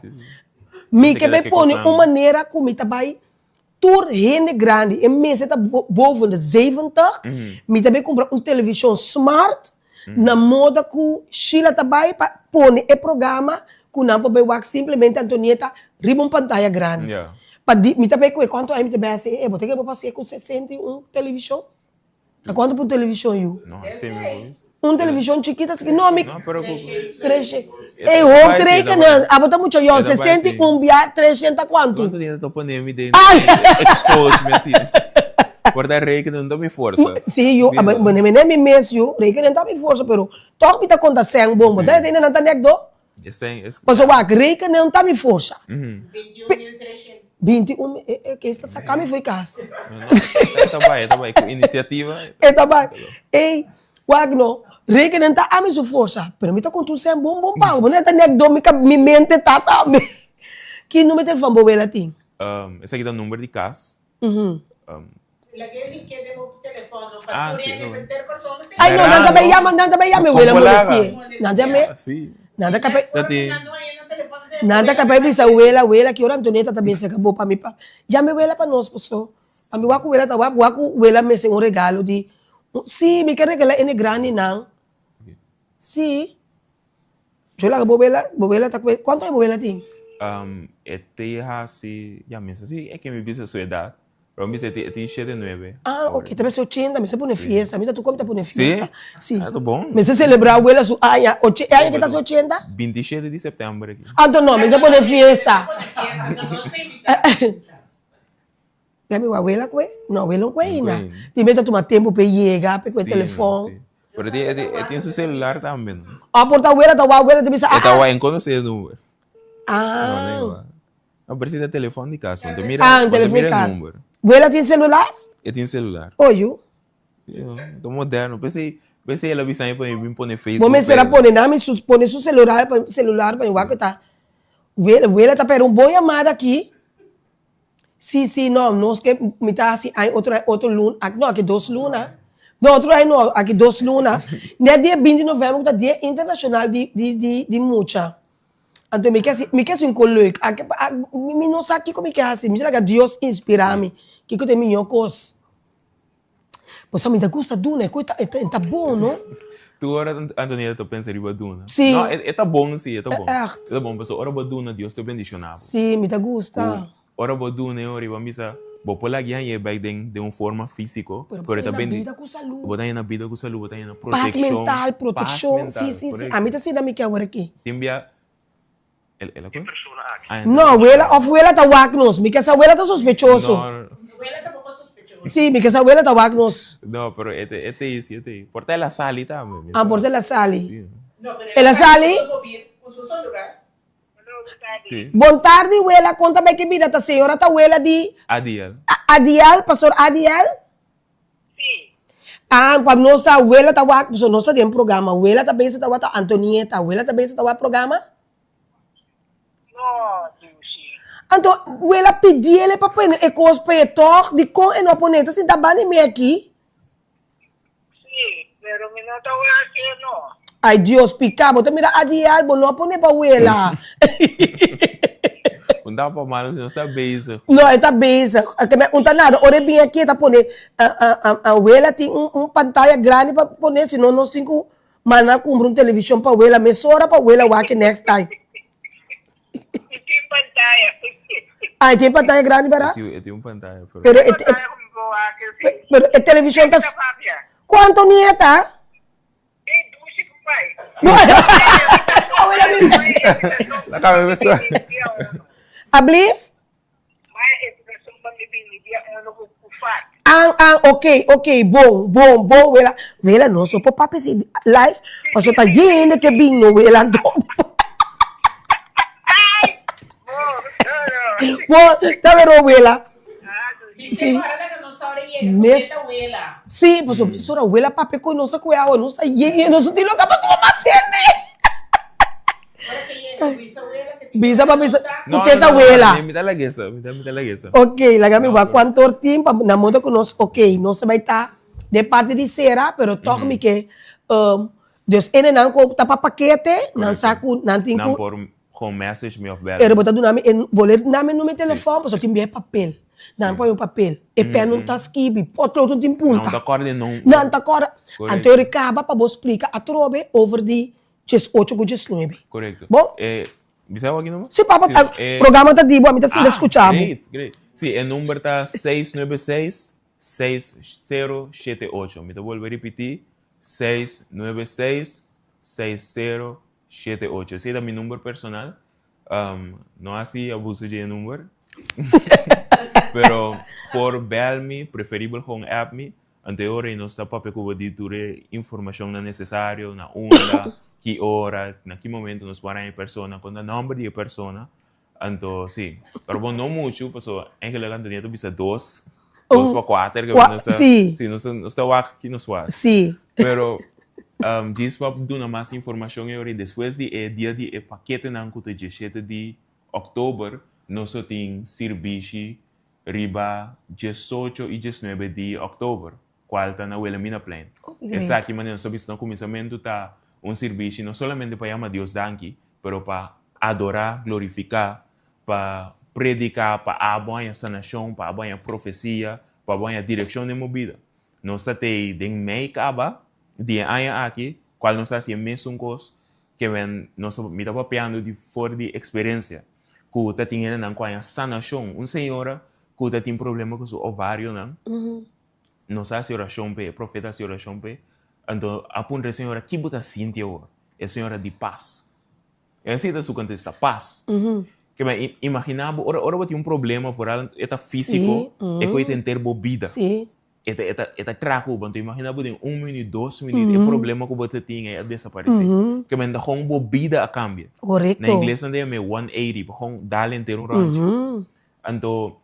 Me que me põe uma maneira como me tá vai tur rende grande, e me tá boven de 70, me também comprar televisão smart, na moda que Sheila tá vai põe e programa que não pode ver simplesmente Antonieta riba pantalla grande. Me também quanto aí me também assim, eu vou ter que passar com 61 televisão. A quanto por televisão eu? Não, sempre. Televisão chiquita, assim, não me Não, pero... 300. Ei, o 3 que não, a botar muito eu, 61 via 300 quanto? Quanto dinheiro tô pondo me dentro? Ai! Expose-me assim. Guarda rei que não dá me força. Sim, eu, nem me mês eu, rei que não dá me força, pero toque me tá conta 100 bom, daí ainda não tá nem do? Mas eu acho, rei que não tá me força. 21, que esta sacame foi casa. Tá bem, com iniciativa. Tá bem. Ei, Wagner, rei que não tá a minha força, pero me tá contando 100 bom pau, não tá nem do, me mente tá também. Que número de telefone boa ela tem? Esse aqui é o número de casa. Ai, não, nada bem, nada bem, nada capaz. Nada capaz de abuela que ora Antonieta também se acabou para mim. Já me abuela para nós, pessoal. A minha abuela tá abuela me fez regalo de sim, me quer regalar em grande não. Sim. Eu lá abuela tá quanto é abuela tem? Este assim, já me assim, é que me visa sua idade. Para mim tem 79. Ah, ok, também se 80, me se põe fiesta, me tu como tá põe fiesta. Sim. Ah, tá bom. Me se celebrar a abuela su aia, aia que tá 80? 27 de setembro aqui. Ah, então não, me se põe fiesta. Já meu abuela que não, abuela não é ainda. Tem medo de tomar tempo para chegar, para o telefone. Pero tem seu celular também. Ah, por a abuela te bisa. Estava em conhecer o número. Ah. Não precisa de telefone de casa, mas mira o número. Abuela tem celular? Eu tenho celular. Oi, Estou moderno. Pensei ela avisa para mim pôr Facebook. Vou me será pôr seu celular para eu que tá. Abuela tá para boa chamada aqui. Sim, não, nós que me tá assim, aí outro luna, não, aqui 2 lunas. Não, outro aí não, aqui 2 lunas. No dia 20 de novembro, que é dia internacional de mucha. Então, me quer um colóquio. Me não sabe que como que é assim. Me diz que Deus inspira-me. Que eu tenho minha coisa. Mas a mim gosta de Duna. Tá bom, não? Tu ora, Antonieta, tu pensa em Duna? Sim. Não, tá bom, sim, tá bom. É bom, pessoal. Ora, Duna, Deus te bendicionava. Sim, me gosta. Ora, Duna, eu riba misa. Vou por lá guiar de uma forma física. Pero também vida com saúde. Botar na vida com saúde, botar na proteção. Proteção. Sim. A mim tá sendo a mim que agora aqui. Timbia. Ela qual? Não, abuela tá wagnos. Me que essa abuela tá sospechoso. Abuela tampoco sospechoso. Sim, me que essa abuela tá wagnos. Não, pero este é. Porta ela sali também. Ah, porta ela sali. No, pero ela sali. Com seu celular. Sim. Boa tarde, abuela. Conta-me que vida tá senhora tá abuela de Adiel. Adiel, pastor Adiel? Sim. Ah, para nossa abuela tá wagnos, nossa tem programa. Abuela também se tá wata Antonieta, abuela também se tá wata programa? Então, ela pediu ele para pôr e cospetor de com e não poneta se dá bem me aqui. Sim, pero me não tá assim não. Ai Deus, pica, bota mira a diar, bo não pone para ela. Não dá para mal, não está beijo. Não, está beijo. Não tá nada. Ora bem aqui tá pone a ela tem pantalla grande para poner, senão nós cinco mana comprar televisão para ela, mesora para ela work next time. Tem pantalla. Ah, tem pantalla grande para? Eu tenho pantalla. Pero a televisão está... Quanto nieta? Tem 12 pai. La cabeza. Ablif? Ok, bom, ela não só para papai se live, mas só tá gente que vem no ela Bom, tá vendo ela? Sim. Sim, mas o senhor abuela papai com nossa coisa, não sei, e não sei logo para tomar Bisa pa bisa. Uteta abuela. Me dá laguesa. Ok, lagami wa quanto tempo na moda conosco. Ok, não se vai estar de parte de Sera, pero toque me que Dus ene nan ko tapa paquete, nan saku nan Não tinku por com message me of bell. era botar do nome en boleto nome no meu telefone, só tem papel. Não põe o papel. E pé não tá skibi, potlo tu tem Não punta. te acorda não. Não tá agora. Correto. Então ele acaba para você explicar a trobe over de 18 com 19. Correcto. Bom? ¿Me sabe aquí nomás? Se papa Sí, programa tá dibo, a mim tá sendo escuchado. Great, great. Sí, el número está 696-6078. Me te vuelvo a repetir. 696-6078. Ese es mi número personal. No así abuso de número. Pero por verme, preferible con app me. Anterior no está para que información necesaria, na onda, que hora, na que momento nos paran en persona, con el nombre de persona. Entonces, sí. Pero bueno, no mucho, pues en general Antonio tu bisa 2 para 4, que no está, sí. Sí, no está aquí nos va. Sí. Pero diz para dar mais informação e depois de dia de paquete na conta de 17 de outubro nós temos serviço riba 18 e 19 de outubro qual está na Wilhelmina Plain. Essa aqui maneira nós sabemos no começamento tá serviço não somente para chamar Deus danke, pero para adorar, glorificar, para predicar, para abanhar sanação, para abanhar profecia, para abanhar direção de movida. Nós temos de meio caba dia aya aqui, qual nós fazemos mesmo coisa que nós me estava papiando de fora de experiência, que está tendo na qual sanação, senhora que está tendo problema com o ovário, não? Nós fazemos oração pe, profeta faz oração pe, então a ponta senhora que bota sentir agora, é senhora de paz, é assim que você está paz. Que me imaginava, ora tem problema fora, é físico, é que tem ter bebida. Sim. Eta trago, bantu imagina budem 1 minuto, 2 minutos, o problema que você tinha é desaparecer. Que me dá com bebida a cambio. Correto. Na inglês não é 180, com dar inteiro rancho. Então,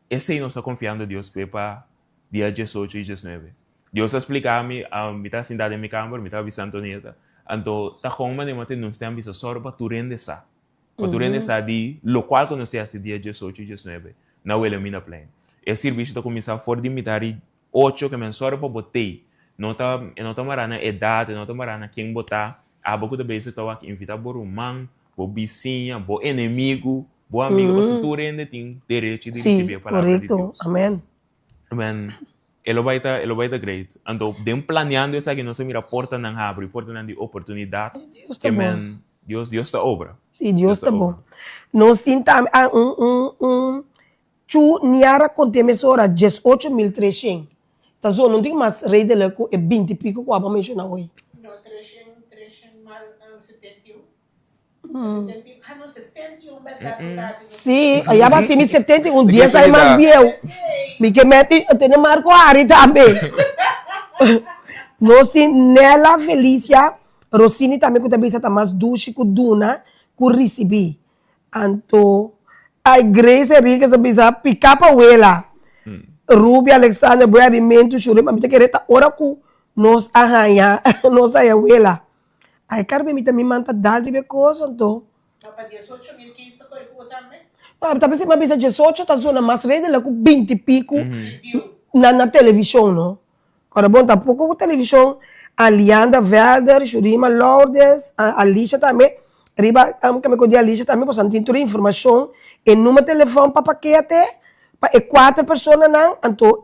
esse não está confiando em Deus para dia 18 e 19. Deus explica-me, me está sentado em minha câmara, me está avisando Antonieta. Então, tá com uma de não tem visa só para tu render essa. Para tu render essa de local que não se hace dia 18 e 19 na Wilhelmina Plain. Esse serviço está começando fora de mitad 8 que mensura para botei. Não está marana idade, não está marana quem botar. A boca da vez está aqui invitar por irmão, por vizinha, por inimigo, por amigo. Você tu rende tem direito de receber a palavra de Deus. Amém. Amém. Ele vai estar great. Então, dem planeando isso aqui, não se mira porta não abre, porta não de oportunidade. Deus está bom. Deus está obra. Sim, Deus está bom. Nós tentamos chu niara contemesora 18.300. Tá só não tem mais rei de leco é 20 e pico com a mencionar hoje. Não, 300 mal 71. 71. Ah, não, 61 verdade. Sim, aí vai ser 71 dias aí mais biel. Me que mete tem marco ari também. Nós tem Nela Felícia Rossini também que também está mais duche com Duna com recebi. Anto a igreja rica sabe picar para ela. Ruby Alexander boy alimento chore mas me querer tá ora com nós arranha nós aí ela. Aí carbe me também manta dar de coisa então. Para 18.000 que isso foi por também. Ah, tá pensando mas 18 tá zona mais rede lá com 20 e pico na televisão, não? Agora bom tá pouco com televisão. Alianda Velder, Jurima Lourdes, Alicia também. Riba, que me codia Alicia também, porque tem toda a informação e número de telefone para paquete. E 4 pessoas não, então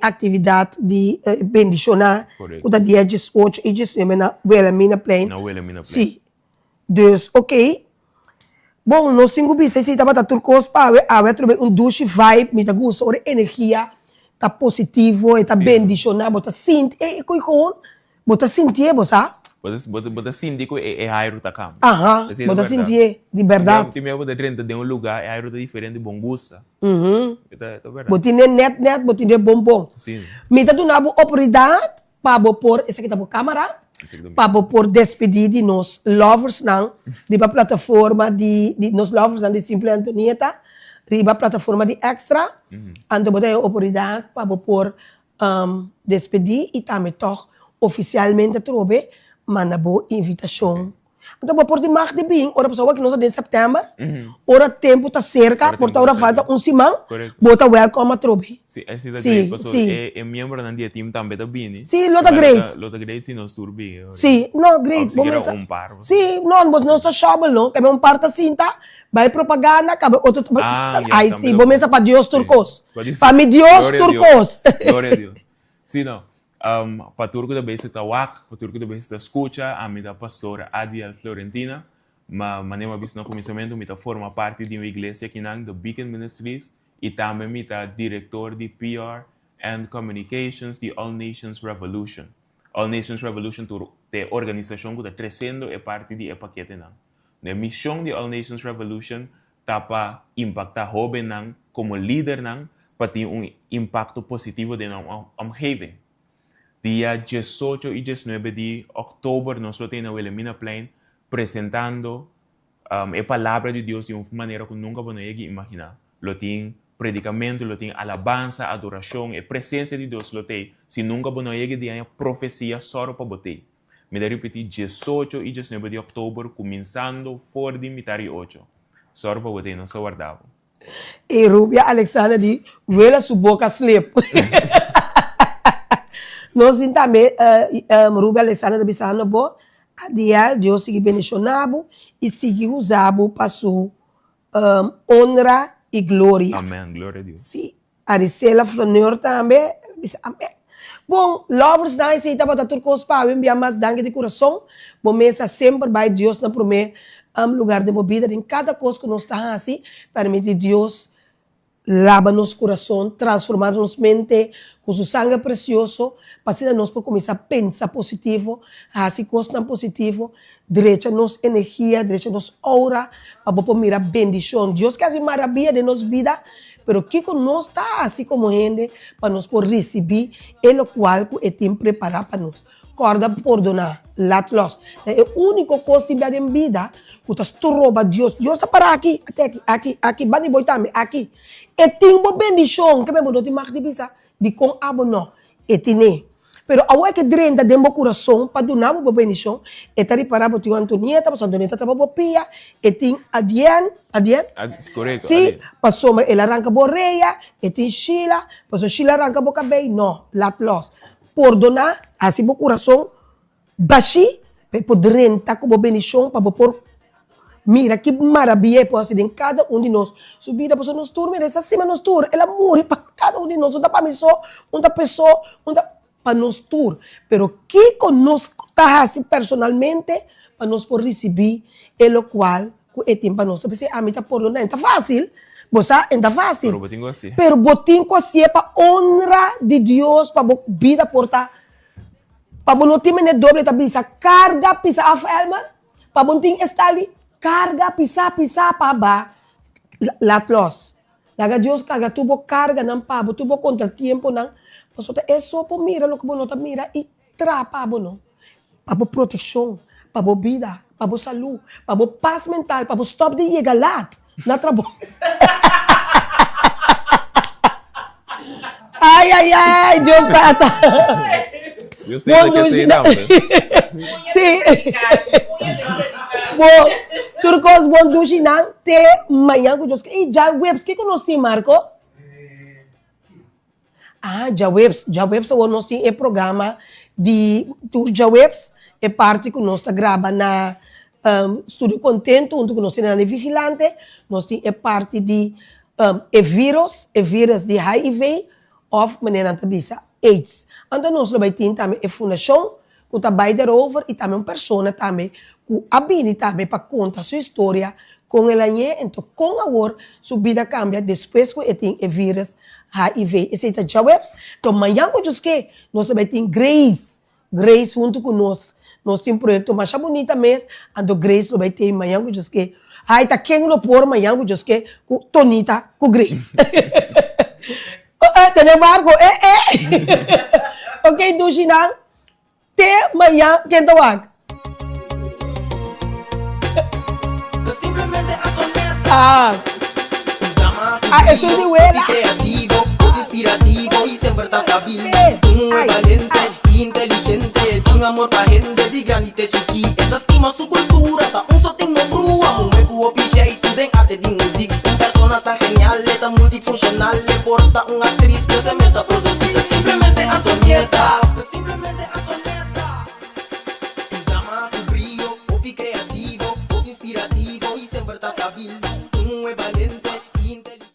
atividade de bendicionar o dia 18 e 19 na Wilhelmina Plain. Na Wilhelmina Plain. Sim. Dus, ok. Bom, nós temos que ver se estava tudo coisa para a duche vibe, me gusta, a energia tá positivo, tá bendicionar, bota sentir, bota sentir, você Bota sentir que é aero tá cama. Aham, bota sentir, de verdade. Time bota dentro de lugar, é aero tá diferente de bom gosto. Tá verdade. Bota net, bota bom. Sim. Me tá dando a oportunidade para pôr, essa aqui tá por câmera, para pôr despedir de nós lovers não, de a plataforma de nós lovers não de Simple Antonieta, de a plataforma de Extra, então bota a oportunidade para pôr despedir e também toch oficialmente trobe manda boa invitação Então, por de mar de bem, ora pessoa que nós em setembro, ora tempo tá cerca, por ora falta semana, bota welcome a trobi. Sim, essa Sim, da sim. é membro da dia team também da bini. Sim, lota great. Lota great se nós turbi. Sim, no great. Sim, não está shovel, não, que é parte assim, tá? Vai propaganda, acaba outro. Aí sim, vou pensar para Deus turcos. Para mim Deus turcos. Glória a Deus. Sim, não. Para turco da base da WAC, para turco da base da escucha, a minha pastora Adiel Florentina, mas nem uma vez no começamento, me forma parte de uma igreja aqui na The Beacon Ministries e também me diretor de PR and Communications de All Nations Revolution. All Nations Revolution é organização que está crescendo e parte de paquete não. A missão de All Nations Revolution está para impactar jovens como líder para ter impacto positivo de omgeving. Dia 18 e 19 de outubro, nós temos na Wilhelmina Plain apresentando a palavra de Deus de uma maneira que nunca podemos imaginar. Lo tem predicamento, lo tem alabança, adoração, a presença de Deus lo tem. Se nunca podemos ter profecia só para botar. Me dá repetir 18 e 19 de outubro, começando fora de metade 8. Só para botar, não se guardava. E Rubia Alexandra de vela sua boca sleep. Nós também, Rubia Alexandra de Bissano, bo, adial, Deus sigue bendicionado e sigue usado para sua honra e glória. Amém, glória a Deus. Sim, Aricela Flaneur também, amém. Bom, lovers na esse estava da turcos para enviar mais dangue de coração. Bom, mesa sempre vai Deus na primeiro lugar de vida em cada coisa que nós está assim, permite Deus lava nosso coração, transformar nossa mente com seu sangue precioso, para nós por começar a pensar positivo, assim coisas não positivo, direita nossa energia, direita nossa aura, para poder mirar bendição. Deus que assim maravilha de nossa vida, pero que nós está assim como gente, para nós por receber, é o qual que tem preparado para nós. Corda perdonar, lat los. É a única coisa que tem em vida, que está rouba Deus. Deus está para aqui, até aqui, bani boi também, aqui. E tem uma bendição, que me mudou de mar de bisa, de com abono, e tem. Pero a que drenda de meu coração para donar uma bendição, e tá reparar para o Antonieta, para a Antonieta trabalha para Pia, e tem Adien, Correto. sim, passou ela arranca boreia, e tem Sheila, passou Sheila arranca para cabelo, não, lat los. Por donar, assim meu coração, baixi, para poder rentar como bendição, para por mira que maravilha pode ser em cada de nós. Subida para nos turnos, essa semana nos turnos, ela morre para cada de nós, uma para mim só, uma pessoa, uma para nos tur, pero que conosco está assim personalmente para nós por receber o qual que é tempo para nós. Porque a mim está por não é fácil, você é fácil. Pero botinho assim é para honra de Deus, para a vida portar, para não ter menos doble tabisa carga pisa a Elmer, para botinho estar ali carga pisa para ba la plus. Laga Deus carga tubo carga não para tubo contra tempo não. É só para mirar o que você mira e trapa para proteção, para vida, para saúde, para paz mental, para stop de chegar lá na trabalho. Ai, Deus tá. Eu sei que você não. Sim. Bom, turcos bom do China, te manhã que Deus e já webs que nós temos Marco. Jawebs nós temos programa de Jawebs, é parte que nós está gravando na Estúdio Contento, onde nós temos na Vigilante, nós temos parte de vírus de HIV, ou maneira antabisa AIDS. Então nós também temos também a fundação, que está by the over, e também uma pessoa também, que habilita também para contar sua história com ela, então com agora, sua vida cambia depois que tem o vírus HIV. Esse é o Jawebs. Então, amanhã, nós também temos Grace junto com nós. Nós temos um projeto mais bonito mesmo. Então, Grace também tem amanhã, ai, tá quem não por amanhã, com Tonita, com Grace. Tem Marco? Ok, do China. Até amanhã, quem tá lá? Simplemente Antonieta. Eso es de huela. Creativo, inspirativo y siempre estás stabil. Tú muy valiente, inteligente, un amor pa gente di grande te chiqui. Esta estima su cultura, ta un soting no brua. Un hueco o piche y tu den arte de música. Un persona tan genial, tan multifuncional. Le porta una actriz que se me está producida. Simplemente Antonieta. Simplemente Antonieta. Tu llama, tu brillo, opi creativo, opi inspirativo y siempre estás stabil. Un valente y inteligente.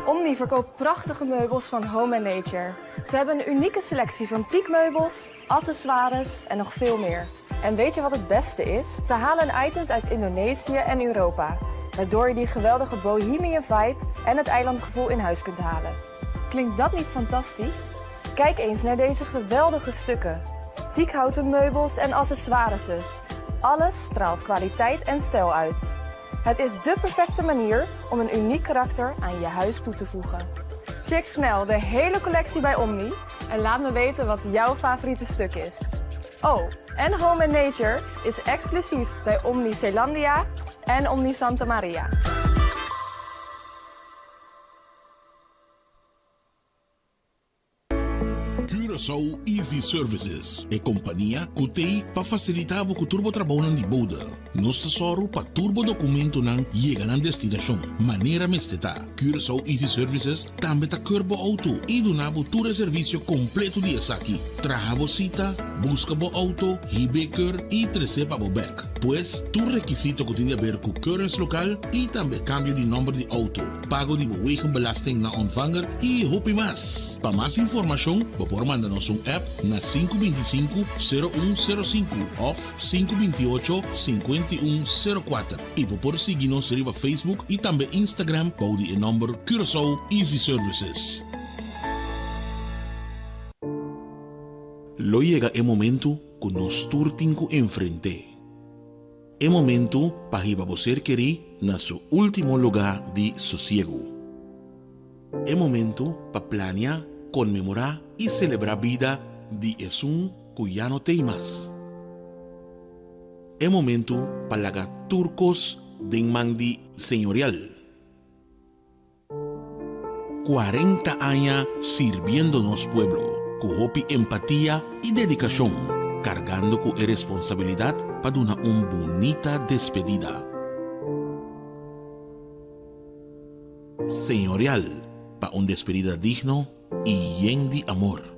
Omni verkoopt prachtige meubels van Home & Nature. Ze hebben een unieke selectie van teakmeubels, accessoires en nog veel meer. En weet je wat het beste is? Ze halen items uit Indonesië en Europa, waardoor je die geweldige bohemian vibe en het eilandgevoel in huis kunt halen. Klinkt dat niet fantastisch? Kijk eens naar deze geweldige stukken. Teakhouten meubels en accessoires dus. Alles straalt kwaliteit en stijl uit. Het is dé perfecte manier om een uniek karakter aan je huis toe te voegen. Check snel de hele collectie bij Omni en laat me weten wat jouw favoriete stuk is. Oh, en Home & Nature is exclusief bij Omni Zeelandia en Omni Santa Maria. Curaçao Easy Services é companhia que tem para facilitar o turbo trabalho de boda. Nós tesoro para turbo documento não chega na destinação. Maneira mesteta. Curaçao Easy Services também tá curbo auto e do nabo tu serviço completo de aqui. Traga cita, busca bo auto, hibeker e receba bo back. Pois tu requisito que tem a ver com currency local e também cambio de número de auto. Pago de wegenbelasting na ontvanger e hopi mas. Para mais informação, por mandar-nos app na 525-0105 ou 528-5104 e por seguir-nos riba Facebook e também Instagram para o número Curaçao Easy Services. Lo llega el momento que nos turtinco enfrente. El momento para que você querer na su último lugar de sosiego. El momento para planear, conmemorar y celebrar vida de Esun cuyano teimas. El momento para lagar turcos de mandi señorial. 40 años sirviéndonos pueblo, con hopi empatía y dedicación, cargando con responsabilidad para una bonita despedida. Señorial, para una despedida digno y llena de amor.